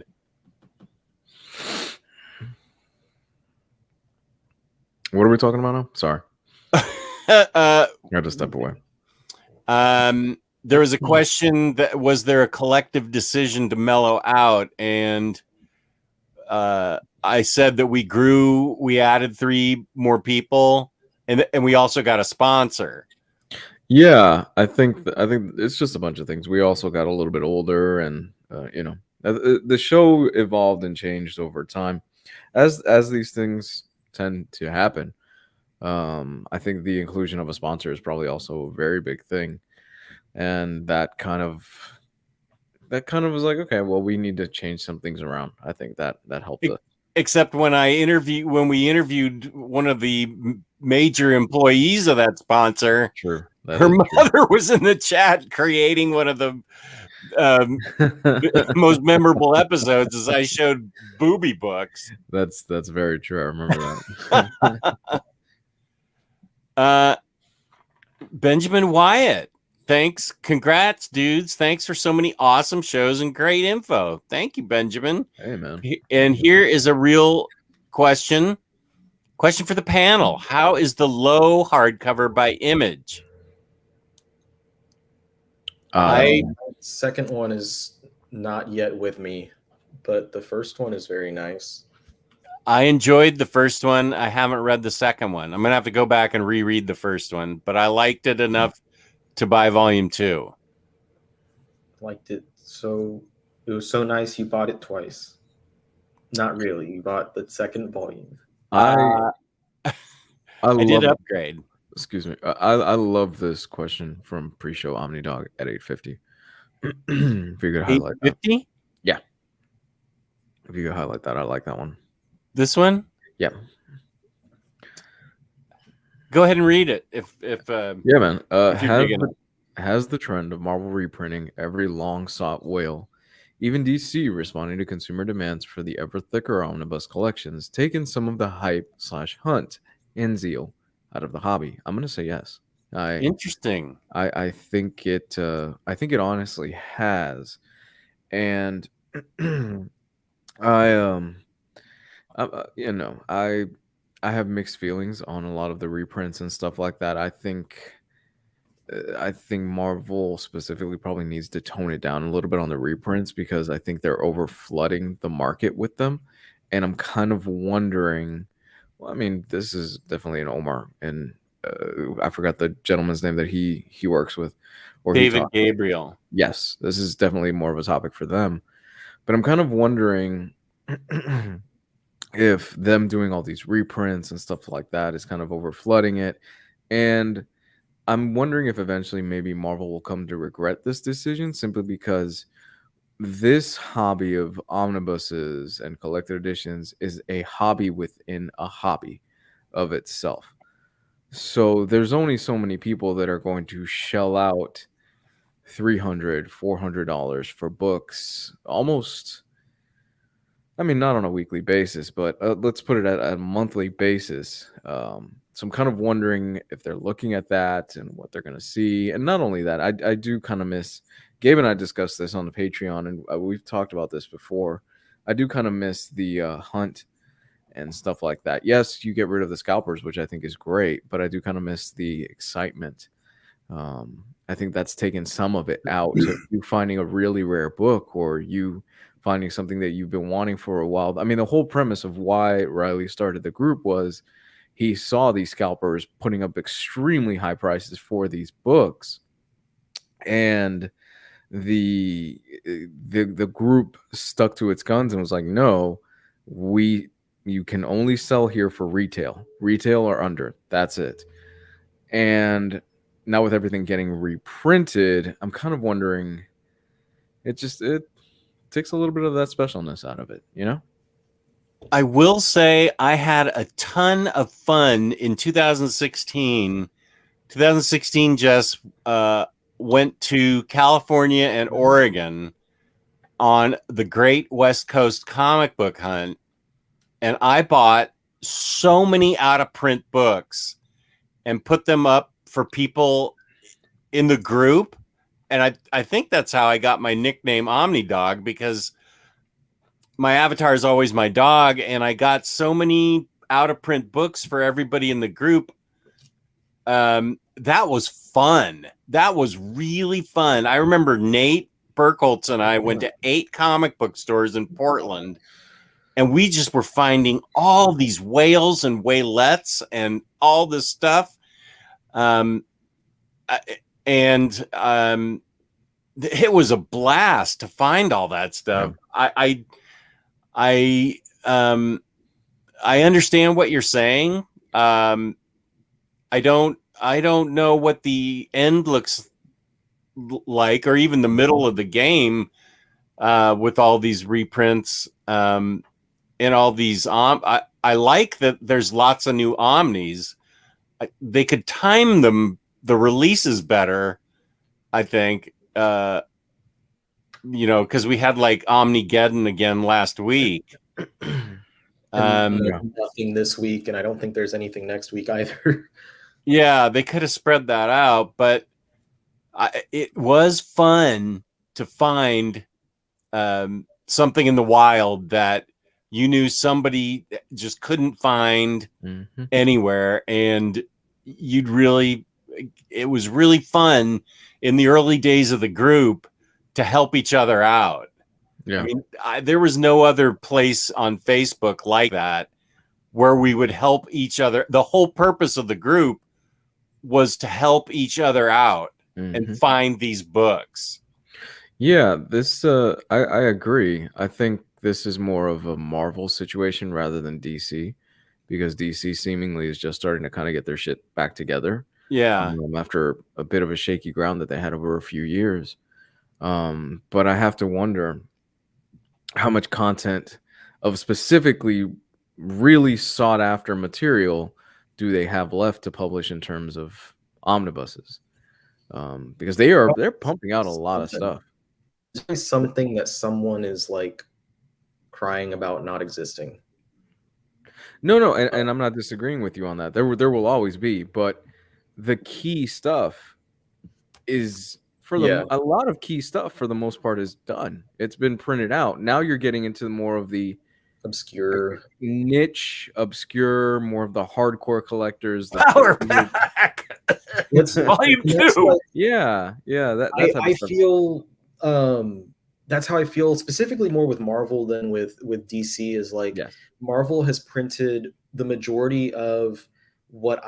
What are we talking about now? Sorry. I had to step away. there was a question that was there a collective decision to mellow out, and I said that we added 3 more people, and we also got a sponsor. Yeah, I think it's just a bunch of things. We also got a little bit older, and the show evolved and changed over time, as these things tend to happen. I think the inclusion of a sponsor is probably also a very big thing, and that kind of was like, okay, well, we need to change some things around. I think that helped us. Except when we interviewed one of the major employees of that sponsor, True. Her mother was in the chat creating one of the most memorable episodes as I showed booby books. That's very true. I remember that. Benjamin Wyatt. Thanks. Congrats, dudes. Thanks for so many awesome shows and great info. Thank you, Benjamin. Hey, man. And here is a real question. Question for the panel. How is the low hardcover by Image? Second one is not yet with me, but the first one is very nice. I enjoyed the first one. I haven't read the second one. I'm going to have to go back and reread the first one, but I liked it enough to buy volume 2. Liked it. So it was so nice you bought it twice. Not really. You bought the second volume. I did upgrade. Excuse me. I love this question from pre-show OmniDog at 850. If you could highlight 850? That. Yeah. If you could highlight that, I like that one. This one? Yeah. Go ahead and read it. Yeah, man. Has the trend of Marvel reprinting every long-sought whale, even DC responding to consumer demands for the ever thicker omnibus collections, taken some of the hype/hunt and zeal out of the hobby? I'm gonna say yes. Interesting. I think it honestly has, and I have mixed feelings on a lot of the reprints and stuff like that. I think Marvel specifically probably needs to tone it down a little bit on the reprints, because I think they're over flooding the market with them, and I'm kind of wondering. Well, I mean, this is definitely an Omar, and I forgot the gentleman's name that he works with, or David Gabriel. Yes, this is definitely more of a topic for them, but I'm kind of wondering if them doing all these reprints and stuff like that is kind of over flooding it, and I'm wondering if eventually maybe Marvel will come to regret this decision, simply because this hobby of omnibuses and collector editions is a hobby within a hobby of itself. So there's only so many people that are going to shell out $300, $400 for books, almost, I mean, not on a weekly basis, but let's put it at a monthly basis. So I'm kind of wondering if they're looking at that and what they're going to see. And not only that, I do kind of miss, Gabe and I discussed this on the Patreon, and we've talked about this before. I do kind of miss the hunt and stuff like that. Yes, you get rid of the scalpers, which I think is great, but I do kind of miss the excitement. I think that's taken some of it out. So you finding a really rare book, or you finding something that you've been wanting for a while. I mean, the whole premise of why Riley started the group was he saw these scalpers putting up extremely high prices for these books, and the group stuck to its guns and was like, no, you can only sell here for retail or under. That's it. And now with everything getting reprinted, I'm kind of wondering, it takes a little bit of that specialness out of it, you know? I will say I had a ton of fun in 2016. 2016 just went to California and Oregon on the Great West Coast comic book hunt, and I bought so many out-of-print books and put them up for people in the group. And I think that's how I got my nickname Omni Dog, because my avatar is always my dog, and I got so many out-of-print books for everybody in the group. that was fun. That was really fun. I remember Nate Burkholtz and I went to 8 comic book stores in Portland, and we just were finding all these whales and whalettes and all this stuff. It was a blast to find all that stuff. Yeah. I understand what you're saying. I don't know what the end looks like, or even the middle of the game, with all these reprints, and all these. I like that there's lots of new Omnis. They could time the releases better, I think. Because we had like Omnigeddon again last week. Nothing this week, and I don't think there's anything next week either. Yeah, they could have spread that out, but it was fun to find something in the wild that you knew somebody just couldn't find anywhere, and it was really fun in the early days of the group to help each other out. Yeah. I mean, there was no other place on Facebook like that where we would help each other. The whole purpose of the group was to help each other out and find these books. Yeah, this I agree. I think this is more of a Marvel situation rather than DC, because DC seemingly is just starting to kind of get their shit back together. Yeah. After a bit of a shaky ground that they had over a few years. But I have to wonder how much content of specifically really sought after material do they have left to publish in terms of omnibuses, because they're pumping out a lot of stuff. There's something that someone is like crying about not existing. No, and I'm not disagreeing with you on that. There will always be, but the key stuff is a lot of key stuff for the most part is done. It's been printed out. Now you're getting into more of the obscure, more of the hardcore collectors. Power Pack. It's volume 2. Yeah. I feel that's how I feel specifically more with Marvel than with DC. Is like Marvel has printed the majority of what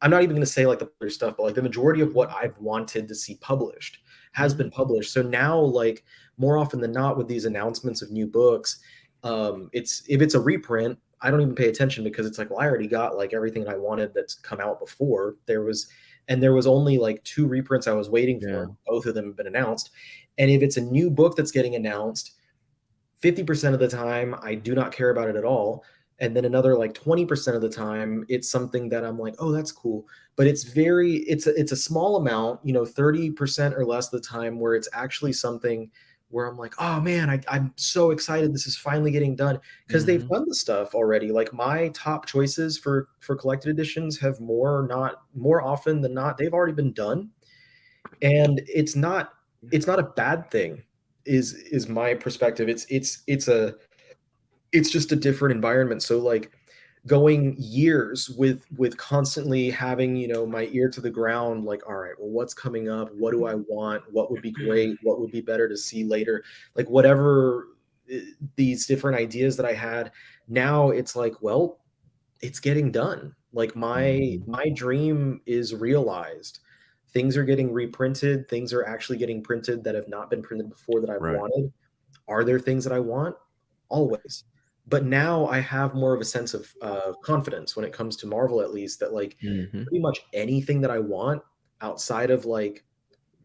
I'm not even going to say like the other stuff, but like the majority of what I've wanted to see published has been published. So now, like more often than not, with these announcements of new books, if it's a reprint, I don't even pay attention, because it's like, well, I already got like everything I wanted that's come out before. There was only like 2 reprints I was waiting for. Both of them have been announced. And if it's a new book that's getting announced, 50% of the time I do not care about it at all. And then another like 20% of the time, it's something that I'm like, oh, that's cool. But it's a small amount, 30% or less of the time, where it's actually something where I'm like, oh man, I'm so excited this is finally getting done, because they've done the stuff already. Like my top choices for collected editions have more often than not, they've already been done. And it's not a bad thing, is my perspective. It's just a different environment. So like going years with constantly having, my ear to the ground, like, all right, well, what's coming up? What do I want? What would be great? What would be better to see later? Like whatever these different ideas that I had, now it's like, well, it's getting done. Like my dream is realized. Things are getting reprinted. Things are actually getting printed that have not been printed before that I've wanted. Are there things that I want? Always. But now I have more of a sense of confidence when it comes to Marvel, at least, that like pretty much anything that I want outside of like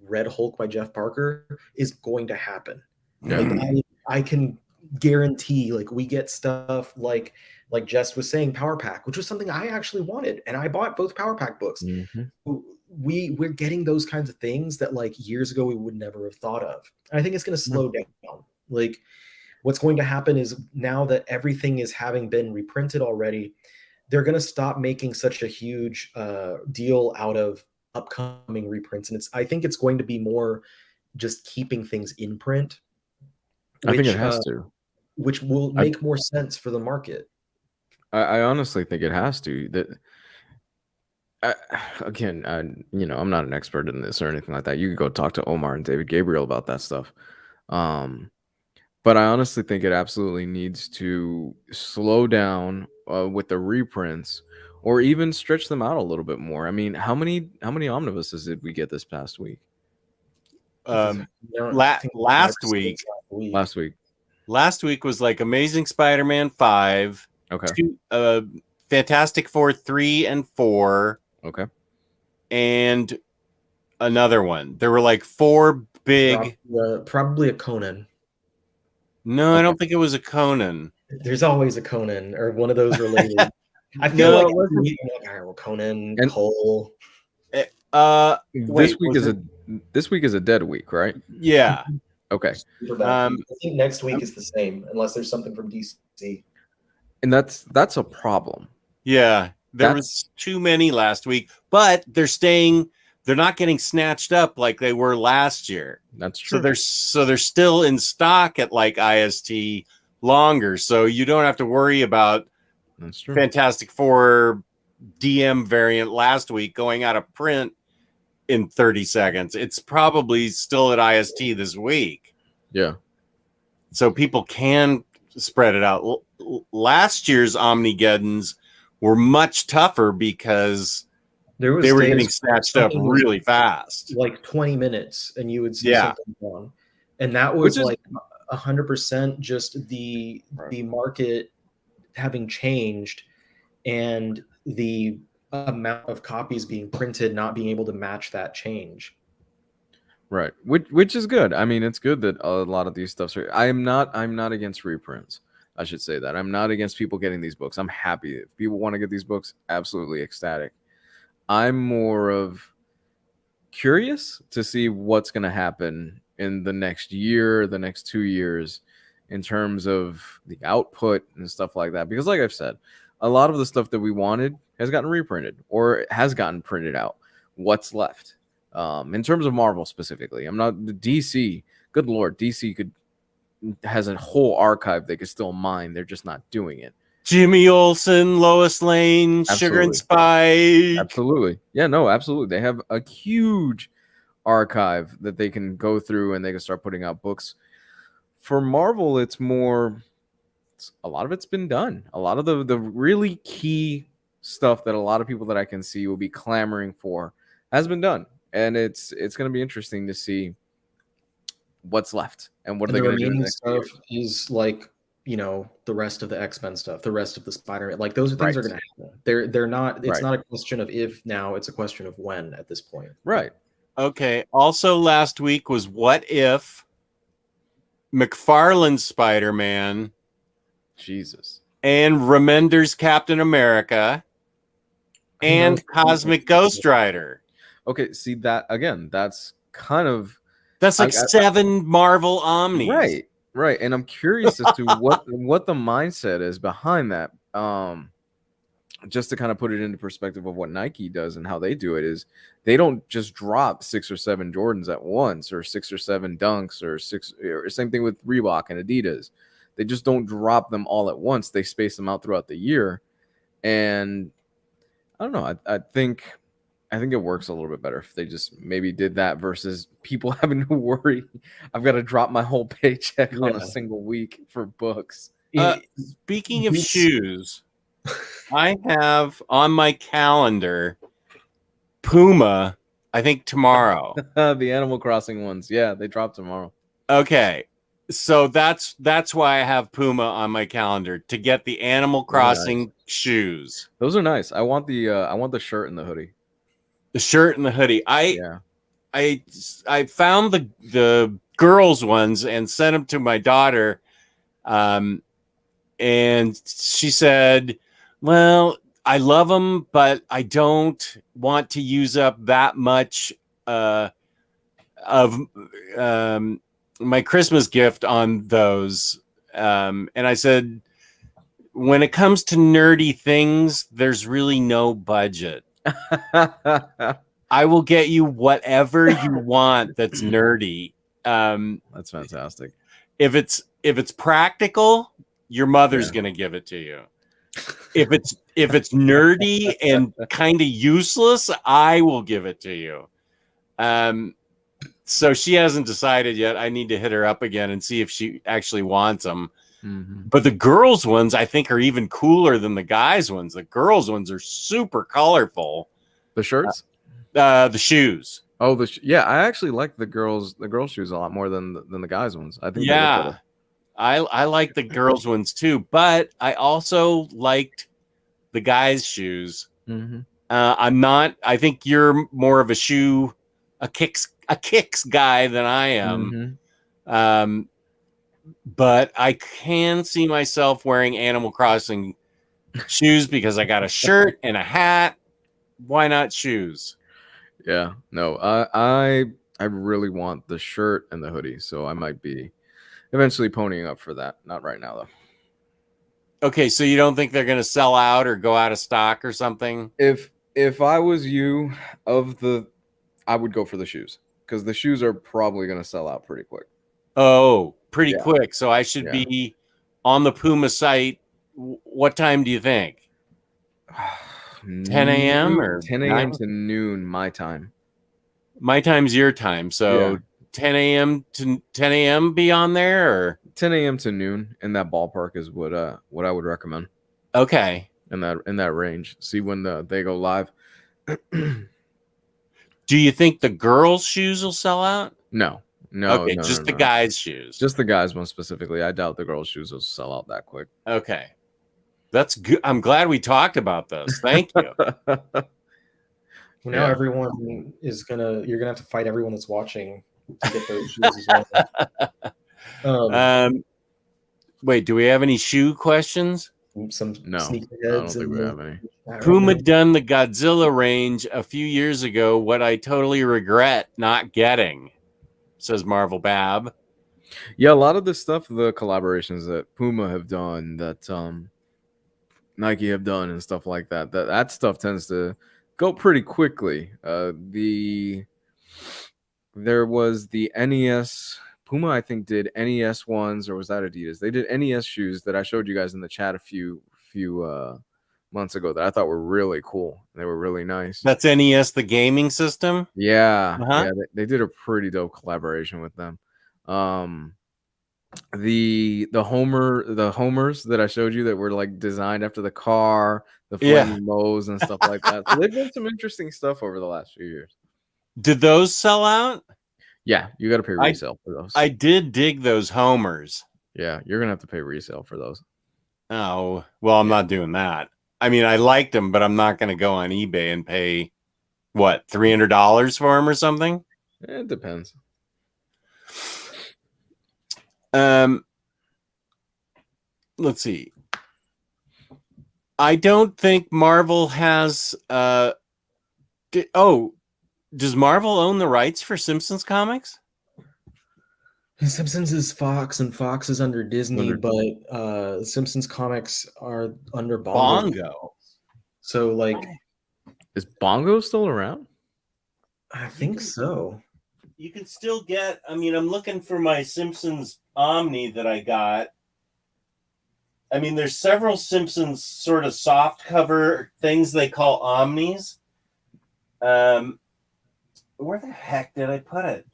Red Hulk by Jeff Parker is going to happen. Like I can guarantee, like we get stuff like Jess was saying, Power Pack, which was something I actually wanted, and I bought both Power Pack books. We're getting those kinds of things that like years ago we would never have thought of. And I think it's going to slow down. Like what's going to happen is, now that everything is having been reprinted already, they're going to stop making such a huge deal out of upcoming reprints. And I think it's going to be more just keeping things in print. I think it has to. Which will make more sense for the market. I honestly think it has to. Again, I'm not an expert in this or anything like that. You could go talk to Omar and David Gabriel about that stuff. But I honestly think it absolutely needs to slow down with the reprints, or even stretch them out a little bit more. I mean, how many omnibuses did we get this past week? Last week. Last week was like Amazing Spider-Man 5. Okay. Fantastic Four 3 and 4. Okay. And another one. There were like 4 big. Probably a Conan. No, okay. I don't think it was a Conan. There's always a Conan or one of those related. I feel like Conan and Cole. This week is a dead week, right? Yeah. Okay. I think next week is the same, unless there's something from DC. And that's a problem. Yeah, there was too many last week, but they're not getting snatched up like they were last year. That's true. So they're still in stock at like IST longer, so you don't have to worry about Fantastic Four DM variant last week going out of print in 30 seconds. It's probably still at IST this week. Yeah. So people can spread it out. Last year's Omnigeddons were much tougher because they were getting snatched up really fast. Like 20 minutes and you would see something wrong. And that was like 100% just the market having changed and the amount of copies being printed not being able to match that change. Right. Which is good. I mean, it's good that a lot of these stuffs are. I'm not against reprints. I should say that. I'm not against people getting these books. I'm happy. If people want to get these books, absolutely ecstatic. I'm more of curious to see what's going to happen in the next year, the next 2 years, in terms of the output and stuff like that. Because like I've said, a lot of the stuff that we wanted has gotten reprinted or has gotten printed out. What's left? In terms of Marvel specifically, I'm not DC. Good Lord, DC has a whole archive they could still mine. They're just not doing it. Jimmy Olsen, Lois Lane, absolutely. Sugar and Spike. Absolutely. Yeah, no, absolutely. They have a huge archive that they can go through and they can start putting out books. For Marvel, it's more, a lot of it's been done. A lot of the really key stuff that a lot of people that I can see will be clamoring for has been done. And it's going to be interesting to see what's left and what are they going to do next stuff year. Is like, you know, the rest of the X-Men stuff, the rest of the Spider-Man, like those are things are going to happen. They're not, it's not a question of if now, it's a question of when at this point. Right. Okay. Also last week was What If McFarlane's Spider-Man, Jesus, and Remender's Captain America, and Cosmic Ghost Rider. Okay, see that again, that's kind of like 7 Marvel Omnis. Right. And I'm curious as to what the mindset is behind that. Just to kind of put it into perspective of what Nike does and how they do it is they don't just drop 6 or 7 Jordans at once or 6 or 7 Dunks or same thing with Reebok and Adidas. They just don't drop them all at once. They space them out throughout the year. And I don't know. I think it works a little bit better if they just maybe did that versus people having to worry. I've got to drop my whole paycheck on a single week for books. Speaking of shoes, I have on my calendar Puma, I think tomorrow. The Animal Crossing ones. Yeah, they drop tomorrow. Okay. So that's why I have Puma on my calendar, to get the Animal Crossing shoes. Those are nice. I want the shirt and the hoodie. The shirt and the hoodie. I found the girls ones and sent them to my daughter, and she said, "Well, I love them, but I don't want to use up that much of my Christmas gift on those." And I said, "When it comes to nerdy things, there's really no budget. I will get you whatever you want that's nerdy." That's fantastic. If it's practical, your mother's going to give it to you. If it's nerdy and kind of useless, I will give it to you. So she hasn't decided yet. I need to hit her up again and see if she actually wants them. Mm-hmm. But the girls' ones, I think, are even cooler than the guys' ones. The girls' ones are super colorful. The shirts? The shoes. Oh, yeah, I actually like the girls' shoes a lot more than the guys' ones. I think they look better. I like the girls' ones too, but I also liked the guys' shoes. Mm-hmm. I'm not. I think you're more of a kicks guy than I am. Mm-hmm. But I can see myself wearing Animal Crossing shoes because I got a shirt and a hat. Why not shoes? Yeah, no, I really want the shirt and the hoodie, so I might be eventually ponying up for that. Not right now though. Okay, so you don't think they're going to sell out or go out of stock or something? If I was you, I would go for the shoes because the shoes are probably going to sell out pretty quick. Oh, pretty quick. So I should be on the Puma site. What time do you think? 10 a.m. or 10 a.m. to noon my time. My time's your time. So 10 a.m. to 10 a.m. be on there, or 10 a.m. to noon in that ballpark is what I would recommend. Okay. In that range. See when they go live. Do you think the girls' shoes will sell out? No. Okay, just the guys' shoes. Just the guys' one specifically. I doubt the girls' shoes will sell out that quick. Okay. That's good. I'm glad we talked about this. Thank you. Now everyone you're gonna have to fight everyone that's watching to get those shoes as well. Wait, do we have any shoe questions? Some no, I don't think we have any. Puma done the Godzilla range a few years ago. What I totally regret not getting, says Marvel Bab. Yeah, a lot of the stuff, the collaborations that Puma have done, that Nike have done, and stuff like that. That stuff tends to go pretty quickly. There was the NES. Puma, I think, did NES ones, or was that Adidas? They did NES shoes that I showed you guys in the chat a few months ago that I thought were really cool. They were really nice. That's NES, the gaming system? Yeah. Yeah, they did a pretty dope collaboration with them. The homers that I showed you that were like designed after the car, the flaming mows and stuff like that. So they've done some interesting stuff over the last few years. Did those sell out? Yeah, you got to pay resale for those. I did dig those homers. Yeah, you're gonna have to pay resale for those. Oh, well, I'm not doing that. I mean, I liked them, but I'm not going to go on eBay and pay what, $300 for them or something. It depends. Let's see. I don't think Marvel has. Does Marvel own the rights for Simpsons comics? Simpsons is Fox, and Fox is under Disney, but Simpsons comics are under Bongo. So, like, is Bongo still around? I think so. You can still get. I mean, I'm looking for my Simpsons Omni that I got. I mean, there's several Simpsons sort of soft cover things they call Omnis. Where the heck did I put it?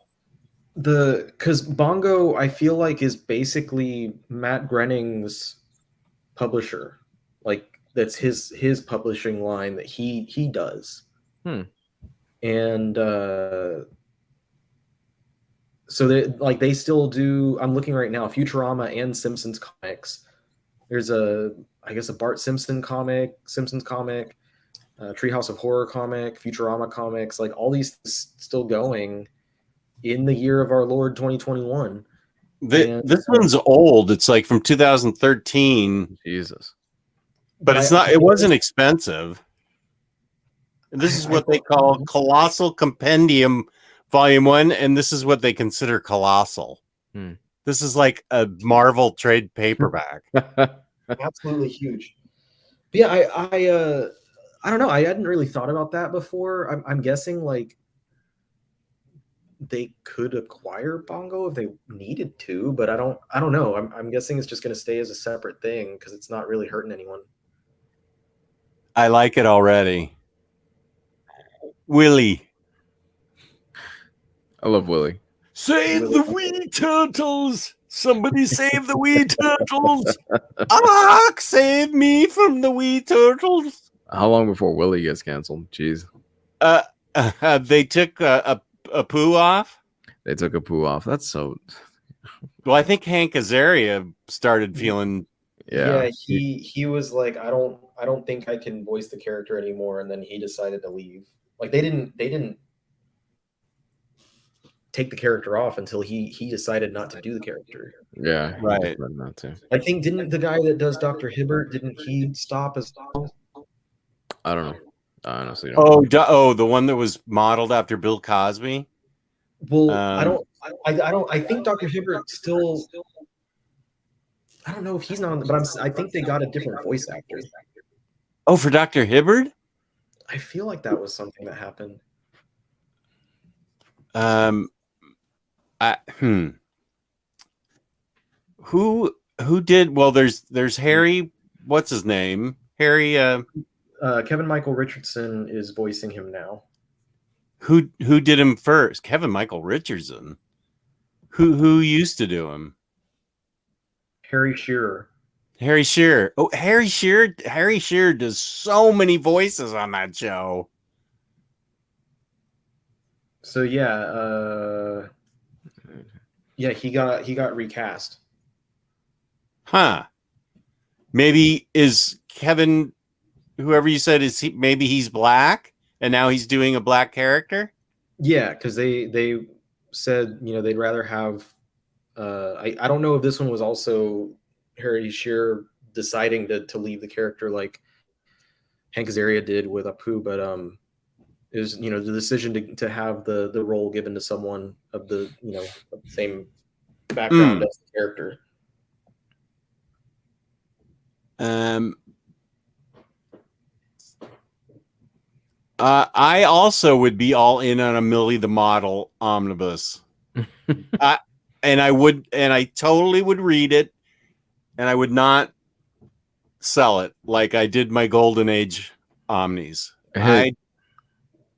Because Bongo, I feel like, is basically Matt Groening's publisher. Like, that's his publishing line that he does. And so they still do. I'm looking right now, Futurama and Simpsons comics. There's a Bart Simpsons comic, Treehouse of Horror comic, Futurama comics, like all these still going in the year of our Lord 2021. This one's old. It's like from 2013. Jesus. But it wasn't expensive. This is what they call Colossal Compendium Volume 1, and this is what they consider colossal. This is like a Marvel trade paperback. Absolutely huge. But yeah, I don't know. I hadn't really thought about that before. I'm guessing like they could acquire Bongo if they needed to, but I don't know. I'm guessing it's just going to stay as a separate thing because it's not really hurting anyone. I like it already. Willie. I love Willie. Save the wee turtles! Somebody save the wee turtles! Save me from the wee turtles! How long before Willie gets canceled? Jeez. They took a poo off. They took a poo off. That's so. Well, I think Hank Azaria started feeling. Yeah, he was like, I don't think I can voice the character anymore, and then he decided to leave. Like they didn't take the character off until he decided not to do the character. Yeah, right. Not to. I think didn't the guy that does Dr. Hibbert, didn't he stop as well? I don't know. I honestly don't know. The one that was modeled after Bill Cosby. Well, I think Dr. Hibbert still. I don't know if he's not, but I think they got a different voice actor. Oh, for Dr. Hibbert? I feel like that was something that happened. Who did? Well, there's Harry. What's his name? Harry. Kevin Michael Richardson is voicing him now. Who did him first? Kevin Michael Richardson. Who used to do him? Harry Shearer. Harry Shearer. Oh, Harry Shearer. Harry Shearer does so many voices on that show. So yeah, he got recast. Huh. Maybe is Kevin, whoever you said, is he? Maybe he's black, and now he's doing a black character. Yeah, because they said they'd rather have. I don't know if this one was also Harry Shearer deciding to leave the character like Hank Azaria did with Apu, but it was the decision to have the role given to someone of the of the same background as the character. I also would be all in on a Millie the Model omnibus. And I totally would read it, and I would not sell it like I did my Golden Age Omnis.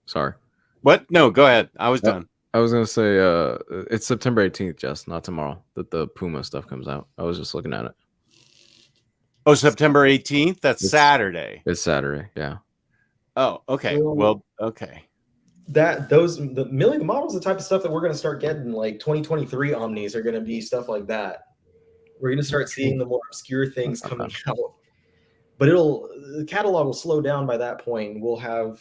Sorry. What? No, go ahead. I was done. I was gonna say it's September 18th, Jess, not tomorrow, that the Puma stuff comes out. I was just looking at it. Oh, September 18th? That's Saturday. It's Saturday, yeah. Oh, okay. Well, okay. The Millie the Model is the type of stuff that we're going to start getting. Like 2023 Omnis are going to be stuff like that. We're going to start seeing the more obscure things coming out. But the catalog will slow down by that point. We'll have,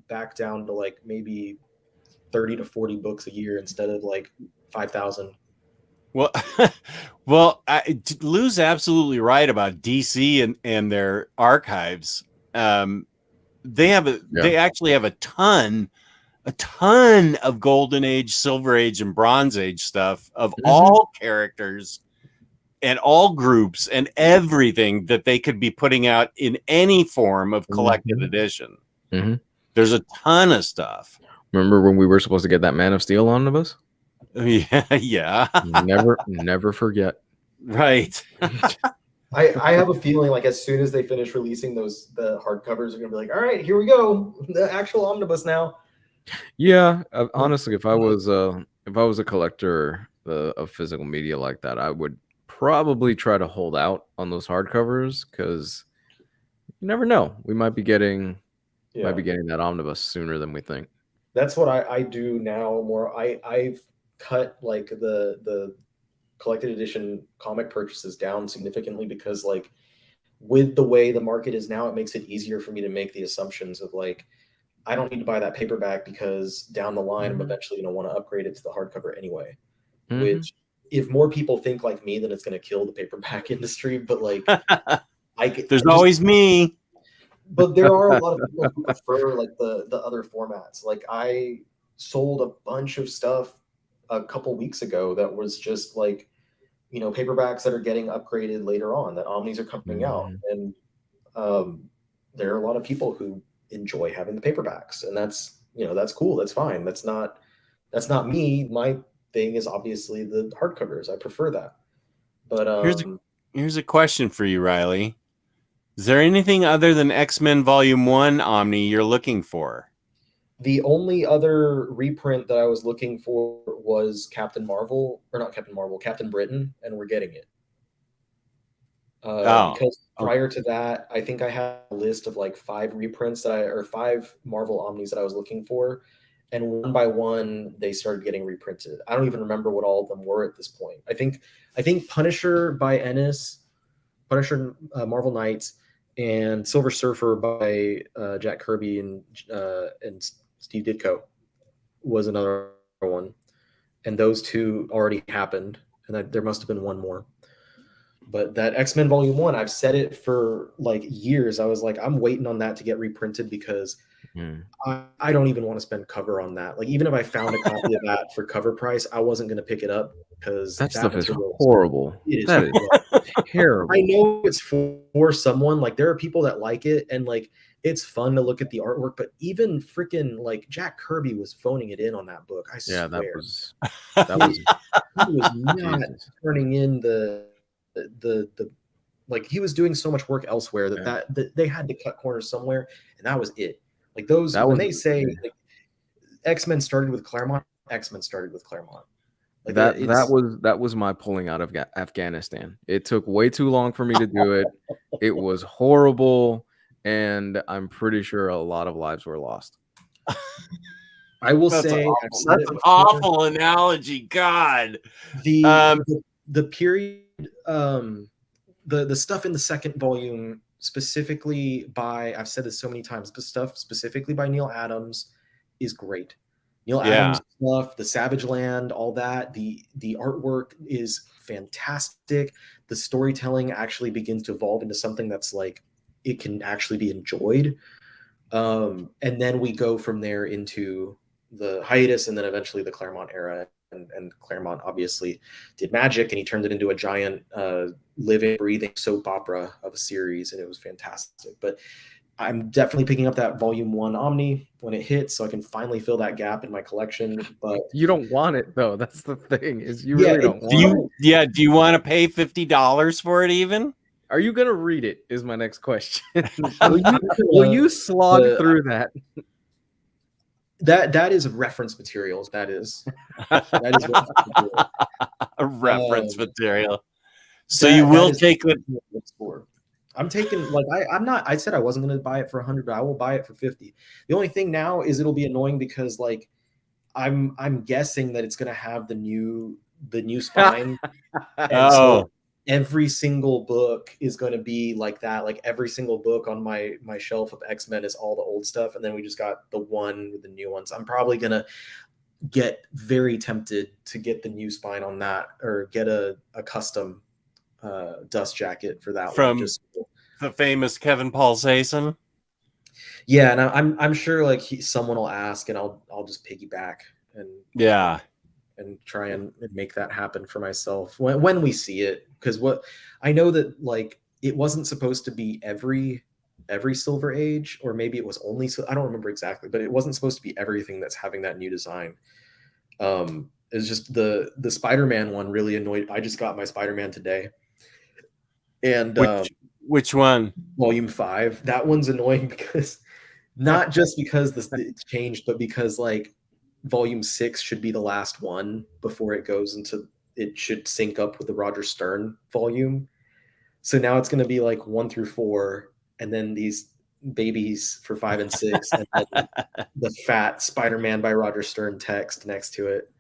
back down to like maybe 30 to 40 books a year instead of like 5,000. Well, Lou's absolutely right about DC and their archives. They actually have a ton of Golden Age, Silver Age, and Bronze Age stuff of all characters and all groups and everything that they could be putting out in any form of collected edition. There's a ton of stuff. Remember when we were supposed to get that Man of Steel omnibus? Yeah. Never forget. Right. I have a feeling like as soon as they finish releasing the hardcovers are gonna be like, all right, here we go, the actual omnibus now. Yeah, honestly, if I was a collector of physical media like that, I would probably try to hold out on those hardcovers because you never know. We might be getting that omnibus sooner than we think. That's what I do now more. I've cut like the collected edition comic purchases down significantly because like with the way the market is now, it makes it easier for me to make the assumptions of like, I don't need to buy that paperback because down the line, I'm eventually going to want to upgrade it to the hardcover anyway, which if more people think like me, then it's going to kill the paperback industry. But like, there's always me. But there are a lot of people who prefer like the other formats. Like I sold a bunch of stuff a couple weeks ago that was just like, paperbacks that are getting upgraded later on, that Omnis are coming out. And there are a lot of people who enjoy having the paperbacks, and that's cool. That's fine. That's not me. My thing is obviously the hardcovers. I prefer that. But here's a question for you, Riley. Is there anything other than X-Men Volume 1, Omni, you're looking for? The only other reprint that I was looking for was Captain Britain, and we're getting it. Because prior to that, I think I had a list of like 5 reprints or 5 Marvel Omnis that I was looking for, and one by one they started getting reprinted. I don't even remember what all of them were at this point. I think Punisher by Ennis, Punisher Marvel Knights, and Silver Surfer by Jack Kirby and Steve Ditko was another one, and those 2 already happened, and there must have been one more. But that X-Men Volume 1, I've said it for like years. I was like, I'm waiting on that to get reprinted because I don't even want to spend cover on that. Like, even if I found a copy of that for cover price, I wasn't going to pick it up because that stuff is horrible. It is terrible. I know it's for someone. Like, there are people that like it, and like it's fun to look at the artwork. But even freaking like Jack Kirby was phoning it in on that book. I swear. That was he was not turning in the like, he was doing so much work elsewhere that they had to cut corners somewhere, and that was it. Like, when they say like, X-Men started with Claremont, X-Men started with Claremont. Like, that was my pulling out of Afghanistan. It took way too long for me to do it. It was horrible, and I'm pretty sure a lot of lives were lost. I will say that's an awful analogy. God, the period, the stuff in the second volume specifically by, I've said this so many times, but stuff specifically by Neil Adams is great. Neil Adams stuff, the Savage Land, all that, the artwork is fantastic. The storytelling actually begins to evolve into something that's like, it can actually be enjoyed. And then we go from there into the hiatus, and then eventually the Claremont era. And Claremont obviously did magic, and he turned it into a giant living, breathing soap opera of a series, and it was fantastic. But I'm definitely picking up that Volume 1 Omni when it hits, so I can finally fill that gap in my collection. But you don't want it, though. That's the thing, is you really don't want it. Yeah, do you want to pay $50 for it even? Are you going to read it, is my next question. will you slog through that? That is reference materials. That is a reference material. So you will take it. I'm taking, like, I'm not. I said I wasn't going to buy it for $100, but I will buy it for $50. The only thing now is it'll be annoying because, like, I'm guessing that it's going to have the new spine. So every single book is going to be like that. Like, every single book on my shelf of X-Men is all the old stuff, and then we just got the one with the new ones. I'm probably going to get very tempted to get the new spine on that, or get a custom dust jacket for that from one. Just the famous Kevin Paul Sason. Yeah, and I'm sure like someone will ask, and I'll just piggyback and try and make that happen for myself when we see it. Because what I know that, like, it wasn't supposed to be every Silver Age, or maybe it was only, so I don't remember exactly, but it wasn't supposed to be everything that's having that new design. It's just the Spider-Man one really annoyed. I just got my Spider-Man today. And which one? Volume 5. That one's annoying because not just because it's changed, but because like Volume 6 should be the last one before it goes into, it should sync up with the Roger Stern volume. So now it's going to be like 1 through 4, and then these babies for 5 and 6, and then the fat Spider-Man by Roger Stern text next to it.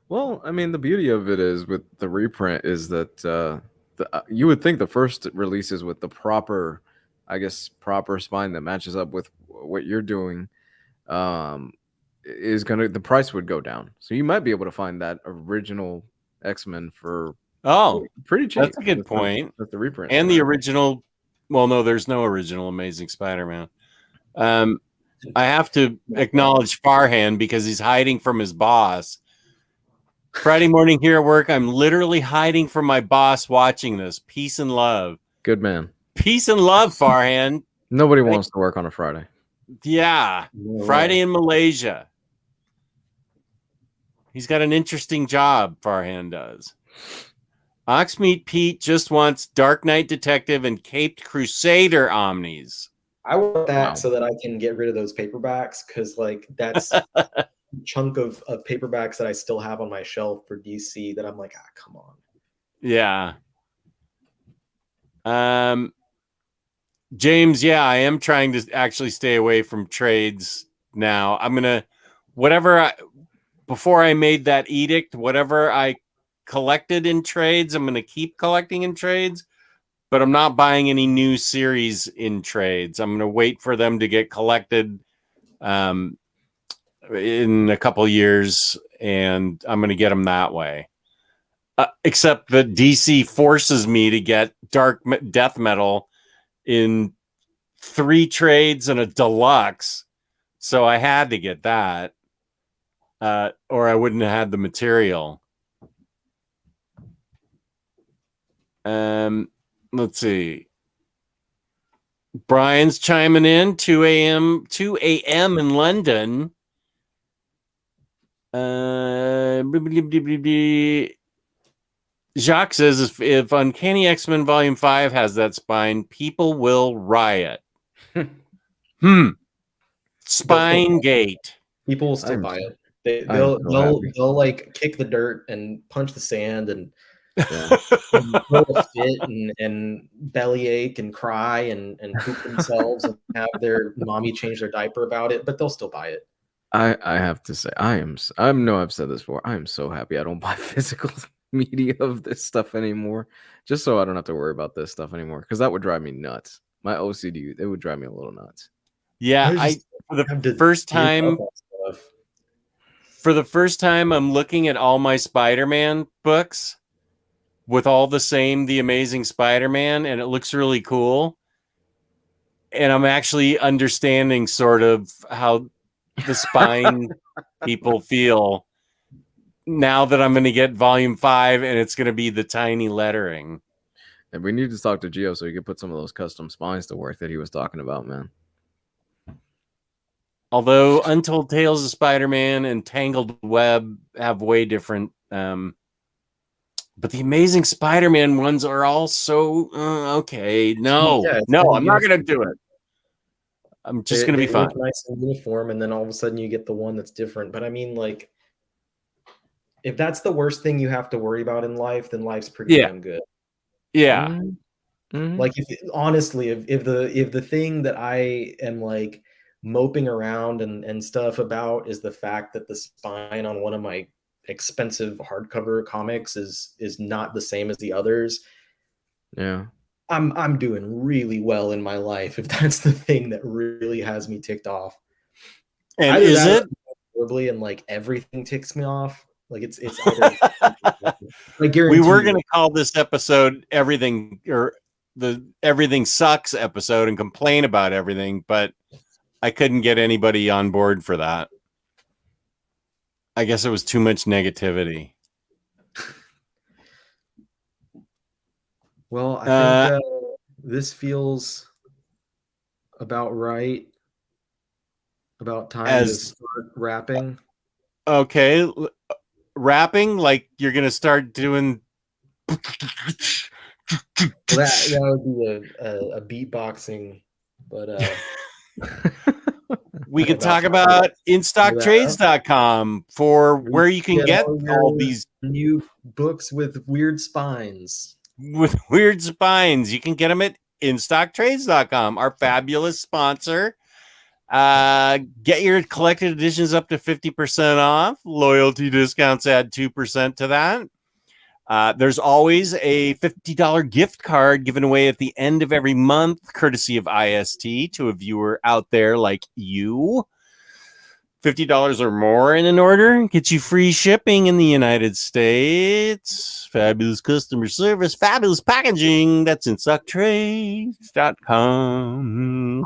Well, I mean, the beauty of it is with the reprint is that you would think the first releases with the proper spine that matches up with what you're doing is the price would go down. So you might be able to find that original X-Men for pretty cheap. That's a good point. With the reprint and the original. Well, no, there's no original Amazing Spider-Man. I have to acknowledge Farhan because he's hiding from his boss. Friday morning here at work, I'm literally hiding from my boss watching this. Peace and love. Good man. Peace and love, Farhan. Nobody wants to work on a Friday. Yeah. Friday in Malaysia. He's got an interesting job, Farhan does. Oxmeat Pete just wants Dark Knight Detective and Caped Crusader Omnis. I want that so that I can get rid of those paperbacks, because like that's a chunk of paperbacks that I still have on my shelf for DC that I'm like, come on. Yeah. James, yeah, I am trying to actually stay away from trades now. I'm gonna before I made that edict, whatever I collected in trades, I'm gonna keep collecting in trades, but I'm not buying any new series in trades. I'm gonna wait for them to get collected in a couple years, and I'm gonna get them that way. Except that DC forces me to get Dark Death Metal in 3 trades and a deluxe, so I had to get that, or I wouldn't have had the material. Let's see. Brian's chiming in 2 a.m. in London. Jacques says if Uncanny X-Men Volume 5 has that spine, people will riot. Spine gate. People will still buy it. They'll like kick the dirt and punch the sand and throw a fit and bellyache and cry and poop themselves and have their mommy change their diaper about it, but they'll still buy it. I have to say, I've said this before. I am so happy I don't buy physical media of this stuff anymore, just so I don't have to worry about this stuff anymore, because that would drive me nuts. My OCD, it would drive me a little nuts. Yeah, for the first time, I'm looking at all my Spider-Man books with all the Amazing Spider-Man, and it looks really cool. And I'm actually understanding sort of how the spine people feel now that I'm going to get Volume 5 and it's going to be the tiny lettering. And we need to talk to Gio so he can put some of those custom spines to work that he was talking about, man. Although Untold Tales of Spider-Man and Tangled Web have way different, but the Amazing Spider-Man ones are all so okay. No, I'm not going to do it. I'm just going to be fine. Nice and uniform, and then all of a sudden you get the one that's different. But I mean, like, if that's the worst thing you have to worry about in life, then life's pretty damn good. Yeah. Mm-hmm. Like, honestly, if the thing that I am like moping around and stuff about is the fact that the spine on one of my expensive hardcover comics is not the same as the others, I'm doing really well in my life if that's the thing that really has me ticked off. And is it horribly, and like everything ticks me off? Like it's either I guarantee we were going to call this episode everything or the everything sucks episode and complain about everything, but I couldn't get anybody on board for that. I guess it was too much negativity. Well, I think this feels about right. About time to start rapping. Okay, rapping, like you're gonna start doing. That would be a beatboxing, but we could talk about instocktrades.com for where you can get all these new books with weird spines. You can get them at instocktrades.com, our fabulous sponsor. Get your collected editions up to 50% off. Loyalty discounts add 2% to that. There's always a $50 gift card given away at the end of every month, courtesy of IST, to a viewer out there like you. $50 or more in an order gets you free shipping in the United States. Fabulous customer service, fabulous packaging. That's instocktrades.com.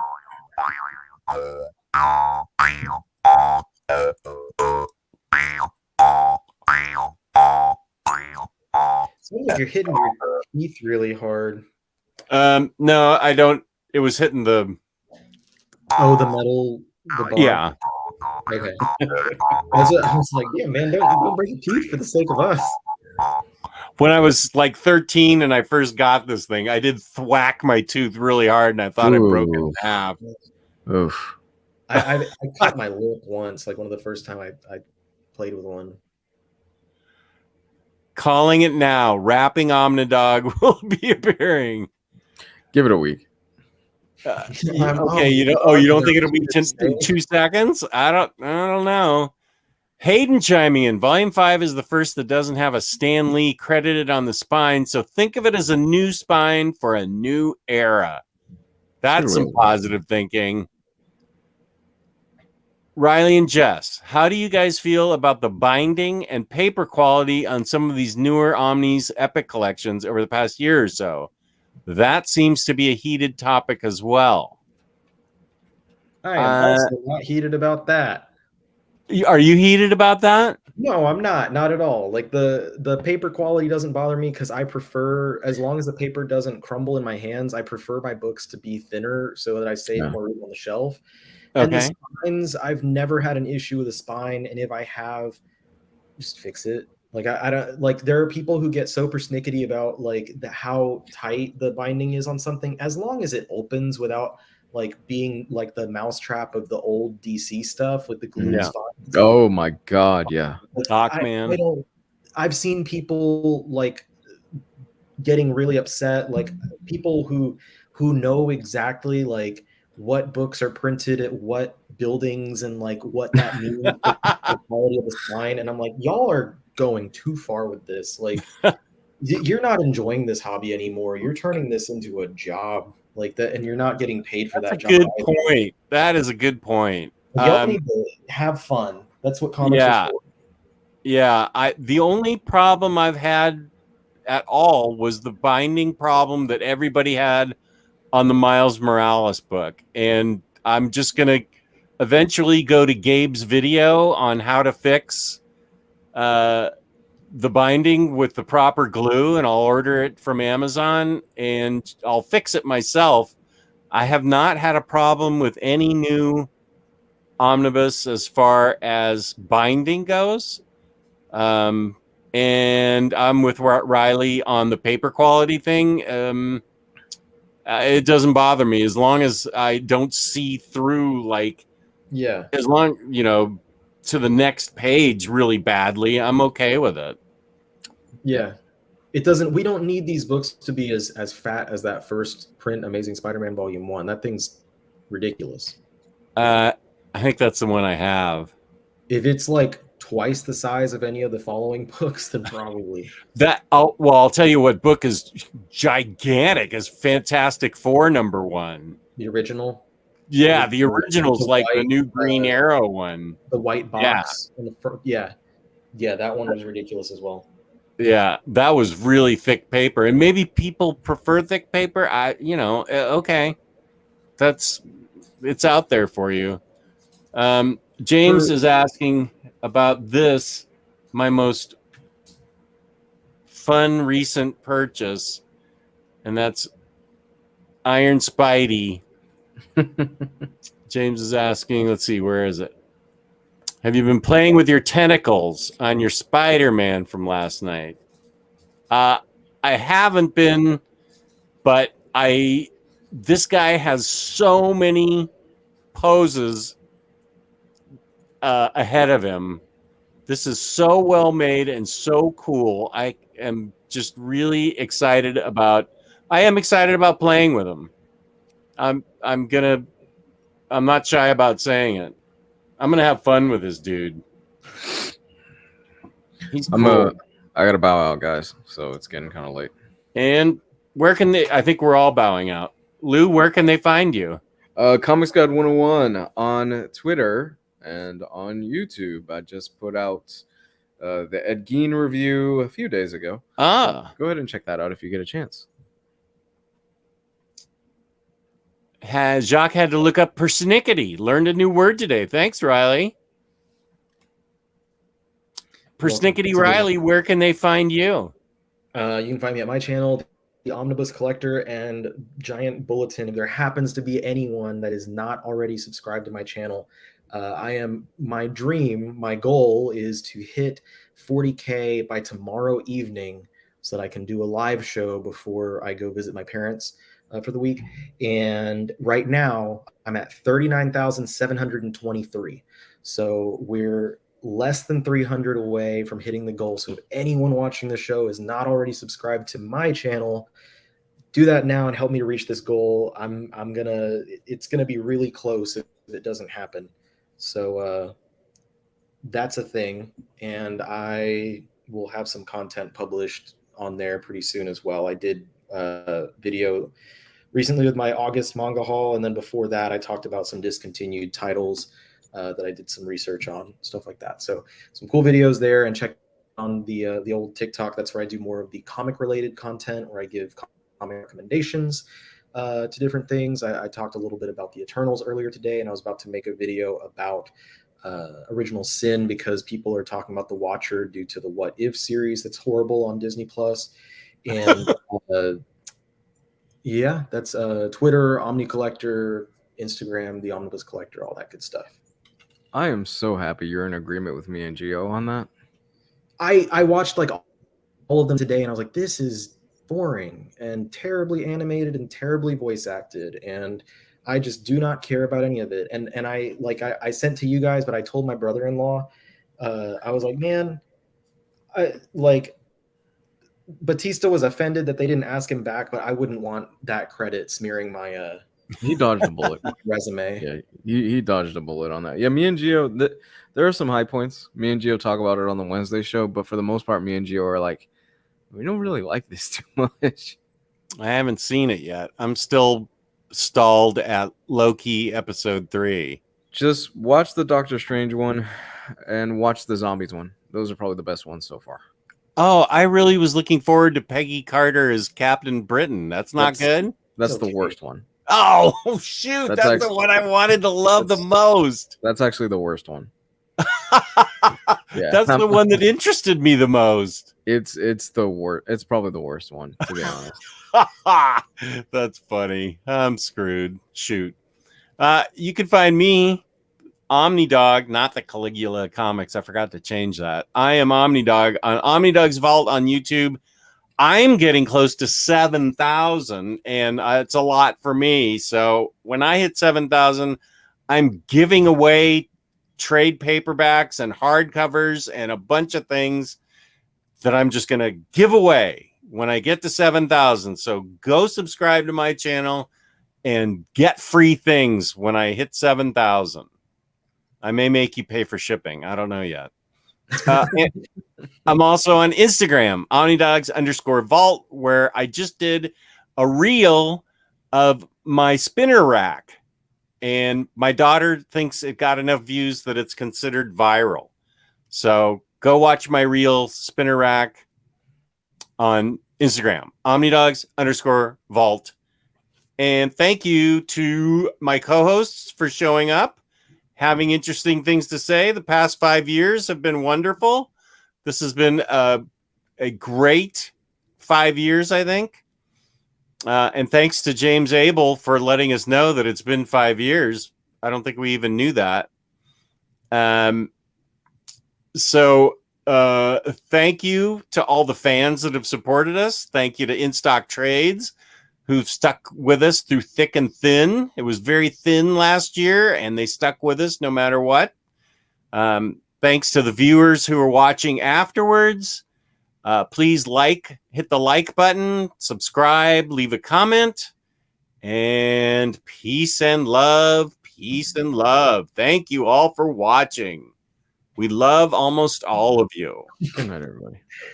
Sounds like you're hitting your teeth really hard. No, I don't. It was hitting the. Oh, the metal. The bar. Yeah. Okay. I was like, yeah, man, don't break your teeth for the sake of us. When I was like 13 and I first got this thing, I did thwack my tooth really hard, and I thought I broke it in half. Oof. I cut my lip once, like one of the first time I played with one. Calling it now. Rapping Omnidog will be appearing. Give it a week. Okay, you don't think it'll be in 2 seconds? I don't know. Hayden chiming in. Volume 5 is the first that doesn't have a Stan Lee credited on the spine, so think of it as a new spine for a new era. That's some positive thinking. Riley and Jess, how do you guys feel about the binding and paper quality on some of these newer Omni's Epic collections over the past year or so? That seems to be a heated topic as well. I am also not heated about that. Are you heated about that? No, I'm not at all. Like the paper quality doesn't bother me because I prefer, as long as the paper doesn't crumble in my hands, I prefer my books to be thinner so that I save more room on the shelf. Okay. And the spines, I've never had an issue with a spine, and if I have, just fix it. Like I don't like, there are people who get so persnickety about like how tight the binding is on something. As long as it opens without like being like the mousetrap of the old DC stuff with the glued spines. Oh my god, yeah. I don't. I've seen people like getting really upset, like people who know exactly like what books are printed at what buildings and like what that means for the quality of the spine. And I'm like, y'all are going too far with this. Like, you're not enjoying this hobby anymore. You're turning this into a job like that, and you're not getting paid for that job. Good point. That is a good point. Y'all need to have fun. That's what comics are for. Yeah. The only problem I've had at all was the binding problem that everybody had on the Miles Morales book. And I'm just going to eventually go to Gabe's video on how to fix the binding with the proper glue, and I'll order it from Amazon and I'll fix it myself. I have not had a problem with any new omnibus as far as binding goes. And I'm with Riley on the paper quality thing. It doesn't bother me as long as I don't see through, like, as long, to the next page really badly, I'm okay with it. Yeah. It doesn't, we don't need these books to be as fat as that first print Amazing Spider-Man Volume 1. That thing's ridiculous. I think that's the one I have. If it's like twice the size of any of the following books, then probably. I'll tell you what book is gigantic is Fantastic Four #1. The original? Yeah, the original's like the new Green Arrow one. The white box. Yeah. Yeah, that one was ridiculous as well. Yeah, that was really thick paper. And maybe people prefer thick paper. Okay. It's out there for you. James is asking about this, my most fun recent purchase, and that's Iron Spidey. James is asking, let's see, where is it? Have you been playing with your tentacles on your Spider-Man from last night? I haven't been, but this guy has so many poses ahead of him. This is so well made and so cool. I am just really excited about playing with him. I'm not shy about saying it. I'm gonna have fun with this dude. He's cool. I gotta bow out, guys. So it's getting kind of late. And where can they? I think we're all bowing out. Lou, where can they find you? Comics Guide 101 on Twitter and on YouTube. I just put out the Ed Gein review a few days ago. Go ahead and check that out if you get a chance. Has Jacques had to look up persnickety? Learned a new word today. Thanks, Riley. Persnickety Riley, where can they find you? You can find me at my channel, the Omnibus Collector, and Giant Bulletin. If there happens to be anyone that is not already subscribed to my channel, my goal is to hit 40K by tomorrow evening so that I can do a live show before I go visit my parents for the week. And right now I'm at 39,723. So we're less than 300 away from hitting the goal. So if anyone watching the show is not already subscribed to my channel, do that now and help me to reach this goal. It's gonna be really close if it doesn't happen. So that's a thing, and I will have some content published on there pretty soon as well. I did a video recently with my August manga haul, and then before that I talked about some discontinued titles that I did some research on, stuff like that. So some cool videos there, and check on the old TikTok. That's where I do more of the comic related content, where I give comic recommendations to different things. I talked a little bit about the Eternals earlier today, and I was about to make a video about Original Sin, because people are talking about The Watcher due to the What If series that's horrible on Disney Plus. And yeah, that's Twitter, Omni Collector, Instagram, the Omnibus Collector, all that good stuff. I am so happy you're in agreement with me and Gio on that. I watched like all of them today, and I was like, this is boring and terribly animated and terribly voice acted, and I just do not care about any of it. And I sent to you guys, but I told my brother-in-law, I was like, man, Batista was offended that they didn't ask him back, but I wouldn't want that credit smearing my he dodged a bullet resume. Yeah, he dodged a bullet on that. Yeah, me and Gio, there are some high points. Me and Gio talk about it on the Wednesday show, but for the most part, me and Gio are like, we don't really like this too much. I haven't seen it yet. I'm still stalled at Loki episode 3. Just watch the Doctor Strange one and watch the Zombies one. Those are probably the best ones so far. Oh, I really was looking forward to Peggy Carter as Captain Britain. That's not good? That's the worst one. Oh, shoot. That's the one I wanted to love the most. That's actually the worst one. Yeah. That's the one that interested me the most. It's the worst. It's probably the worst one, to be honest. That's funny. I'm screwed. Shoot. You can find me, OmniDog, not the Caligula comics. I forgot to change that. I am OmniDog on OmniDog's Vault on YouTube. I'm getting close to 7,000, and it's a lot for me. So when I hit 7,000, I'm giving away trade paperbacks and hardcovers and a bunch of things that I'm just going to give away when I get to 7,000. So go subscribe to my channel and get free things when I hit 7,000. I may make you pay for shipping. I don't know yet. I'm also on Instagram, OmniDogs_Vault, where I just did a reel of my spinner rack. And my daughter thinks it got enough views that it's considered viral. So go watch my reel spinner rack on Instagram, OmniDogs_Vault. And thank you to my co-hosts for showing up, having interesting things to say. The past 5 years have been wonderful. This has been a great 5 years, I think. And thanks to James Abel for letting us know that it's been 5 years. I don't think we even knew that. So thank you to all the fans that have supported us. Thank you to InStock Trades, who've stuck with us through thick and thin. It was very thin last year, and they stuck with us no matter what. Thanks to the viewers who are watching afterwards. Please hit the like button, subscribe, leave a comment, and peace and love, peace and love. Thank you all for watching. We love almost all of you. Good night, everybody.